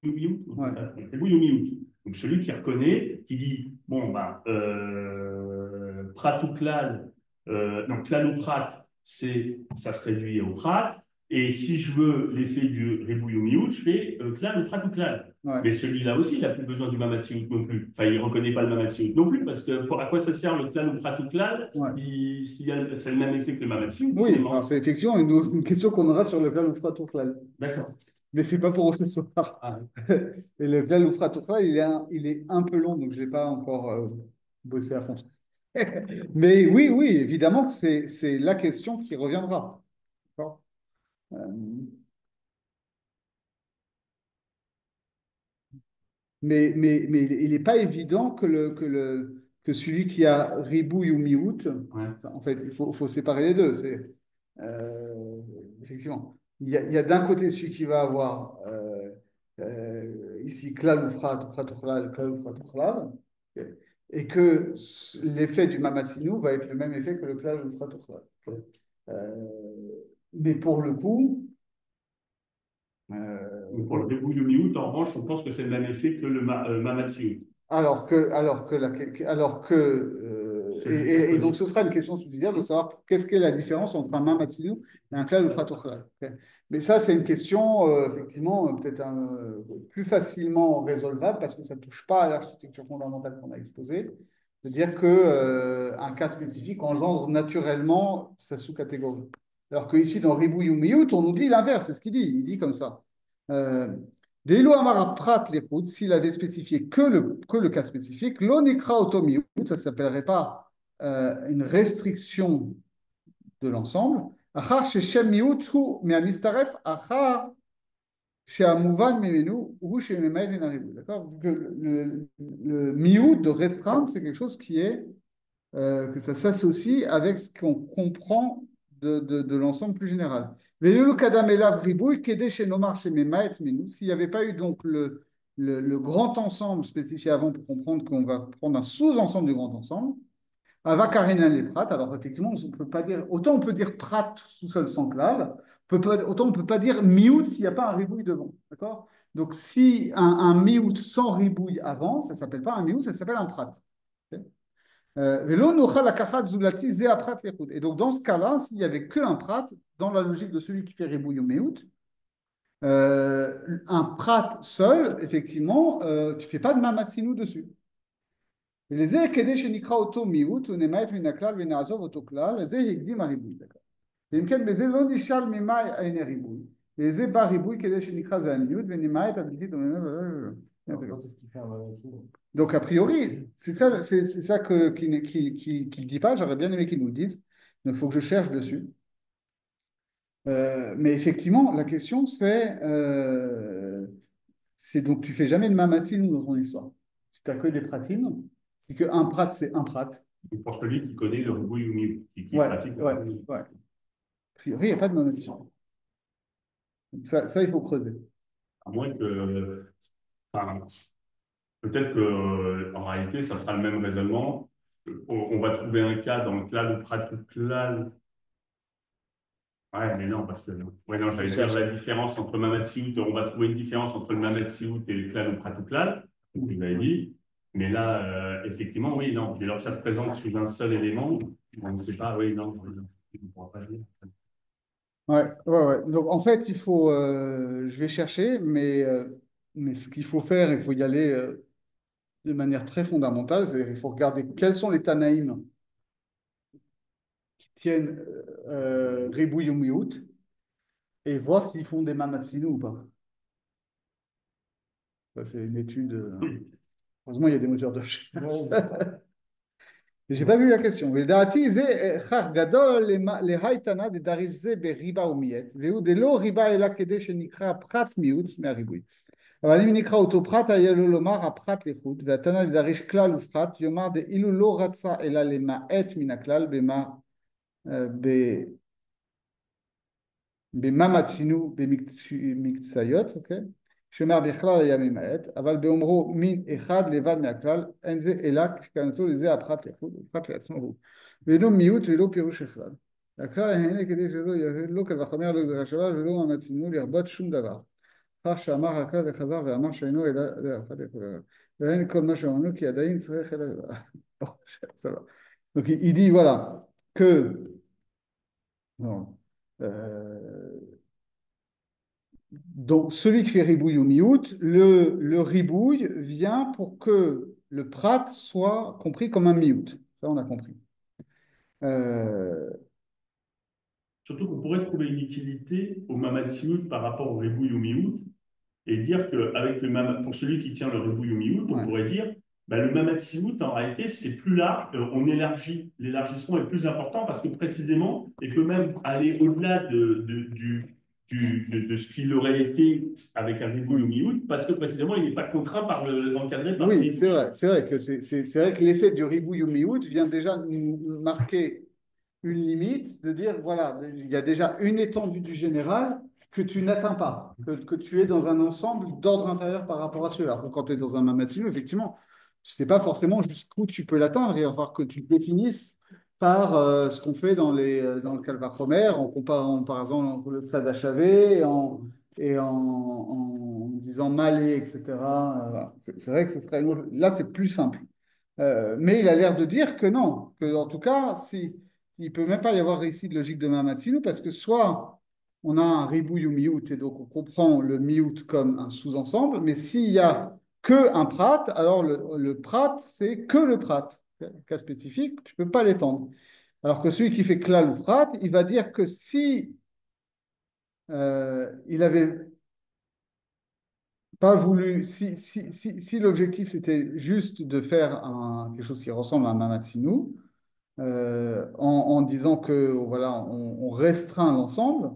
ou Miout, Ouais. Ribouille ou Miout. Donc celui qui reconnaît, qui dit, bon, ben, Prat ou Klal, donc Klal ou Prat, ça se réduit au Prat. Et si je veux l'effet du Ribouille ou Miout, je fais Klal ou Prat ou Klal. Ouais. Mais celui-là aussi, il n'a plus besoin du Mamatsiout non plus. Enfin, il ne reconnaît pas le Mamatsiout non plus, parce que à quoi ça sert le Klal ou Prat ou Klal Ouais. si c'est le même effet que le Mamatsiout, Oui, alors finalement. c'est effectivement une question qu'on aura sur le plan Loufra Tourklal. D'accord. Mais c'est pas pour ce soir. Ah, Et le plan Loufra Tourklal, il est un peu long, donc je ne l'ai pas encore bossé à fond. Mais oui, oui, évidemment que c'est la question qui reviendra. D'accord. Euh, mais il n'est pas évident que celui qui a ribouille ou miout, ouais. en fait, il faut séparer les deux. Effectivement, il y a d'un côté celui qui va avoir ici klal ou frat, frat ou chlal, klal ou frat ou chlal, et que l'effet du mamatsinou va être le même effet que le klal ou frat ou chlal. Mais pour le coup, Donc, pour le débouille de mi-août, en revanche, on pense que c'est le même effet que le Mamatsiout. Et, Celui qui et donc reconnaît. ce sera une question subsidiaire de savoir qu'est-ce qu'est la différence entre un mamatsinou et un klal ou fratochal. Ok. Mais ça, c'est une question, effectivement, peut-être plus facilement résolvable parce que ça ne touche pas à l'architecture fondamentale qu'on a exposée. C'est-à-dire qu'un cas spécifique engendre naturellement sa sous-catégorie. Alors que ici, dans Ribouille ou Miout, on nous dit l'inverse, c'est ce qu'il dit. Il dit comme ça. Euh, Delo Amara Prat l'écoute, s'il avait spécifié que le cas spécifique, l'onikra automiout, ça ne s'appellerait pas une restriction de l'ensemble. Achar chez Shem Miout, mais à Mistaref, achar chez Amouvan Memenu, ou chez Memaï Venaribou. D'accord? Le miout de restreindre, c'est quelque chose que ça s'associe avec ce qu'on comprend de l'ensemble plus général. S'il n'y avait pas eu donc le grand ensemble spécifié avant pour comprendre qu'on va prendre un sous-ensemble du grand ensemble, Avakarina les prat, alors effectivement, on peut pas dire, autant on peut dire prat sous-sol sans clave, on autant on ne peut pas dire miout s'il n'y a pas un ribouille devant. D'accord? Donc, si un miout sans ribouille avant, ça ne s'appelle pas un miout, ça s'appelle un prat. Ok. Et donc, dans ce cas-là, s'il n'y avait qu'un prat, dans la logique de celui qui fait ribouille ou miout, un prat seul, effectivement, tu ne fais pas de mamatsinou dessus. לזה כדי שנקרא אותו מיעוט ונמעט מן הכלל ונעזוב אותו כלל, לזה הקדים הריבוי. ואם כן, בזה לא נשאל ממה אין הריבוי. לזה בא ריבוי כדי שנקרא זה המיעוט ונמעט הבלתי דומה. Donc, a priori, c'est ça qu'il ne dit pas. J'aurais bien aimé qu'il nous le dise. Donc, il faut que je cherche dessus. Mais effectivement, la question, c'est donc, tu fais jamais de mamatine dans ton histoire. Tu n'as que des pratines. Et qu'un prat, c'est un prat. Pour celui qui connaît le ribouille ou miou, qui pratique le ribouille. Ouais. A priori, il n'y a pas de mamatine. Ça, il faut creuser. À moins que. Enfin, peut-être qu'en réalité, ça sera le même raisonnement. On va trouver un cas dans le klal ou prat ou klal. Ouais, mais non, parce que. Ouais, non, j'allais dire la différence entre Mamad Siout. On va trouver une différence entre le Mamad Siout et le klal ou prat ou klal. Vous l'avez dit. Mais là, effectivement, oui, non. Dès lors que ça se présente sous un seul élément, on ne sait pas, oui, non, on ne pourra pas dire. Ouais. Donc, en fait, il faut. Je vais chercher, mais ce qu'il faut faire, il faut y aller de manière très fondamentale. C'est-à-dire, il faut regarder quels sont les Tanaïm qui tiennent Ribouille ou Miout et voir s'ils font des Mamatsinu ou pas. Ça, c'est une étude. Heureusement, il y a des moteurs de recherche. J'ai pas vu la question. ולדעתי זה הכרח גדול להייתנה דדריש זה בריבה ומיית, והוא דלא ריבה אלא כדי שנקרא פחת מיעוט מהריבוי. אבל אם נקרא אותו פחת, היה לו לומר הפחת לחוד, והתנא דדריש כלל ופחת, יאמר דאילו לא רצה אלא למעט מן הכלל במה מצינו במקציות, אוקיי? שאומר בכלל היה ממעט, אבל באומרו מין אחד לבד מהכלל, אין זה אלא ככוונתו לזה הפחת לחוד, הפחת לעצמו הוא. ולא מיעוט ולא פירוש הכלל. הכלל הנה כדי שלא יהיה לא קל וחומר לא גזירה שווה ולא מאמצינו לרבות שום דבר. כך שאמר הכלל וחזר ואמר שאינו אלא זה הפחת לחוד. ואין כל מה שאמרנו כי עדיין צריך אלא... Donc il dit voilà que... Non. Donc, celui qui fait ribouille ou miout, le ribouille vient pour que le prat soit compris comme un miout. Ça, on a compris. Surtout qu'on pourrait trouver une utilité au mamad siout par rapport au ribouille ou miout et dire qu'avec le mamad, pour celui qui tient le ribouille ou miout, on pourrait dire bah, le mamad siout, en réalité, c'est plus large, on élargit, l'élargissement est plus important parce que précisément, il peut même aller au-delà de ce qu'il aurait été avec un ribouille ou miout parce que précisément, il n'est pas contraint par encadré par le Oui, c'est vrai que l'effet du ribouille ou miout vient déjà nous marquer une limite, de dire, voilà, il y a déjà une étendue du général que tu n'atteins pas, que tu es dans un ensemble d'ordre inférieur par rapport à celui-là. Donc, quand tu es dans un mamatinu, effectivement, tu ne sais pas forcément jusqu'où tu peux l'atteindre. Il va falloir que tu le définisses par ce qu'on fait dans le Calvachomer, en comparant par exemple le Tzad HV en disant malé, etc. Voilà. C'est vrai que là, c'est plus simple. Mais il a l'air de dire que non, que en tout cas, si, il ne peut même pas y avoir ici de logique de Mamatsinu, parce que soit on a un ribouille ou miout, et donc on comprend le miout comme un sous-ensemble, mais s'il y a que un prat, alors le prat, c'est que le prat. Cas spécifique, tu ne peux pas l'étendre. Alors que celui qui fait klal ou prat, il va dire que si il avait pas voulu, si l'objectif c'était juste de faire quelque chose qui ressemble à un mamatsinu, en disant que voilà, on restreint l'ensemble.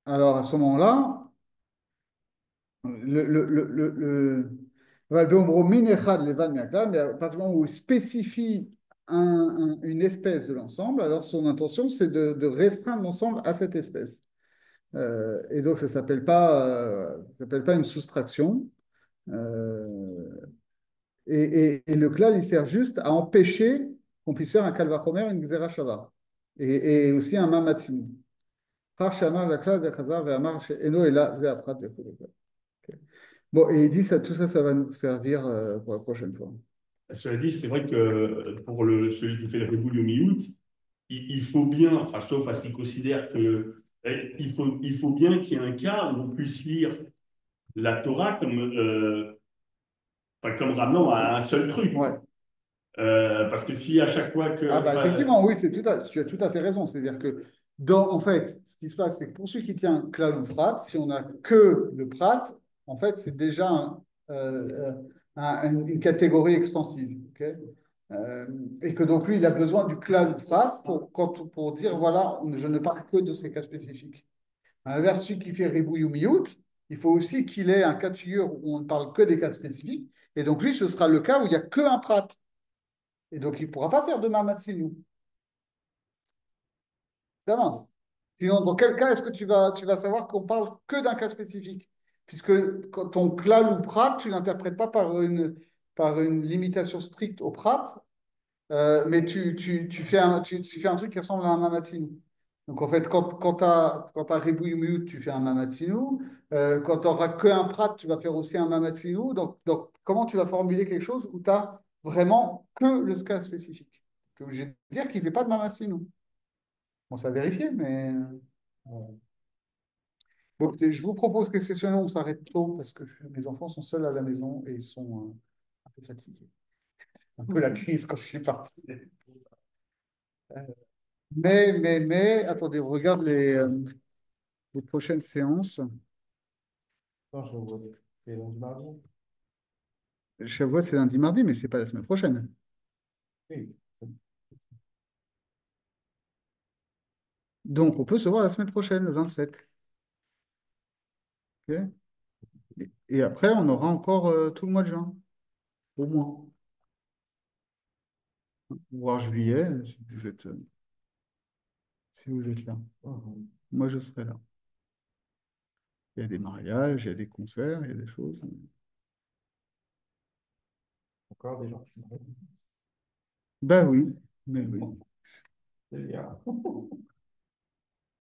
Alors à ce moment-là, mais à partir du moment où il spécifie une espèce de l'ensemble, alors son intention c'est de restreindre l'ensemble à cette espèce. Et donc ça s'appelle pas une soustraction. Et le klal, il sert juste à empêcher qu'on puisse faire un Kalvachomer, une Gzera Shava. Et aussi un Mamatzinu. Har Shamar Lakla Vechazar Ve'amar She'eno Ela Ve'aprat Ve'chol. Ok. Bon, et il dit ça, tout ça, ça va nous servir pour la prochaine fois. Cela dit, c'est vrai que pour celui qui fait le Reboul Miout, il faut bien, enfin, sauf à ce qu'il considère que il faut bien qu'il y ait un cas où on puisse lire la Torah comme, enfin, comme ramenant à un seul truc. Ouais. Parce que si à chaque fois que. Ah bah Enfin, effectivement, oui, tu as tout à fait raison. C'est-à-dire que en fait, ce qui se passe, c'est que pour celui qui tient Klal ou Prat, si on n'a que le Prat, en fait, c'est déjà une catégorie extensive. Ok. Euh, et que donc lui, il a besoin du Klal ou Prat pour dire, voilà, je ne parle que de ces cas spécifiques. À l'inverse, celui qui fait Ribouille ou Miout, il faut aussi qu'il ait un cas de figure où on ne parle que des cas spécifiques. Et donc lui, ce sera le cas où il n'y a que un Prat. Et donc, il ne pourra pas faire de Mamatsinou. Ça avance. Sinon, dans quel cas est-ce que tu vas savoir qu'on parle que d'un cas spécifique? Puisque quand ton klal ou prat, tu ne l'interprètes pas par une limitation stricte au prat, mais tu fais un truc qui ressemble à un mamatinu. Donc, en fait, quand tu as Ribouille Miout, tu fais un mamatinu. Quand tu n'auras qu'un prat, tu vas faire aussi un mamatinu. Donc, comment tu vas formuler quelque chose où tu as vraiment que le cas spécifique? Tu es obligé de dire qu'il ne fait pas de mamatinu. Bon, ça a vérifié, mais. Bon, écoutez, je vous propose qu'exceptionnellement, on s'arrête tôt parce que mes enfants sont seuls à la maison et ils sont un peu fatigués. Un peu la crise quand je suis parti. Euh, attendez, on regarde les prochaines séances. Non, je vois. C'est lundi, mardi. Shavuot, c'est lundi, mardi, mais c'est pas la semaine prochaine. Oui. Donc, on peut se voir la semaine prochaine, le 27. Ok. Et après, on aura encore tout le mois de juin, au moins. Voire juillet, si vous êtes là. Mhm. Moi, je serai là. Il y a des mariages, il y a des concerts, il y a des choses. Encore des gens qui sont. Bah oui, mais oui. C'est bien.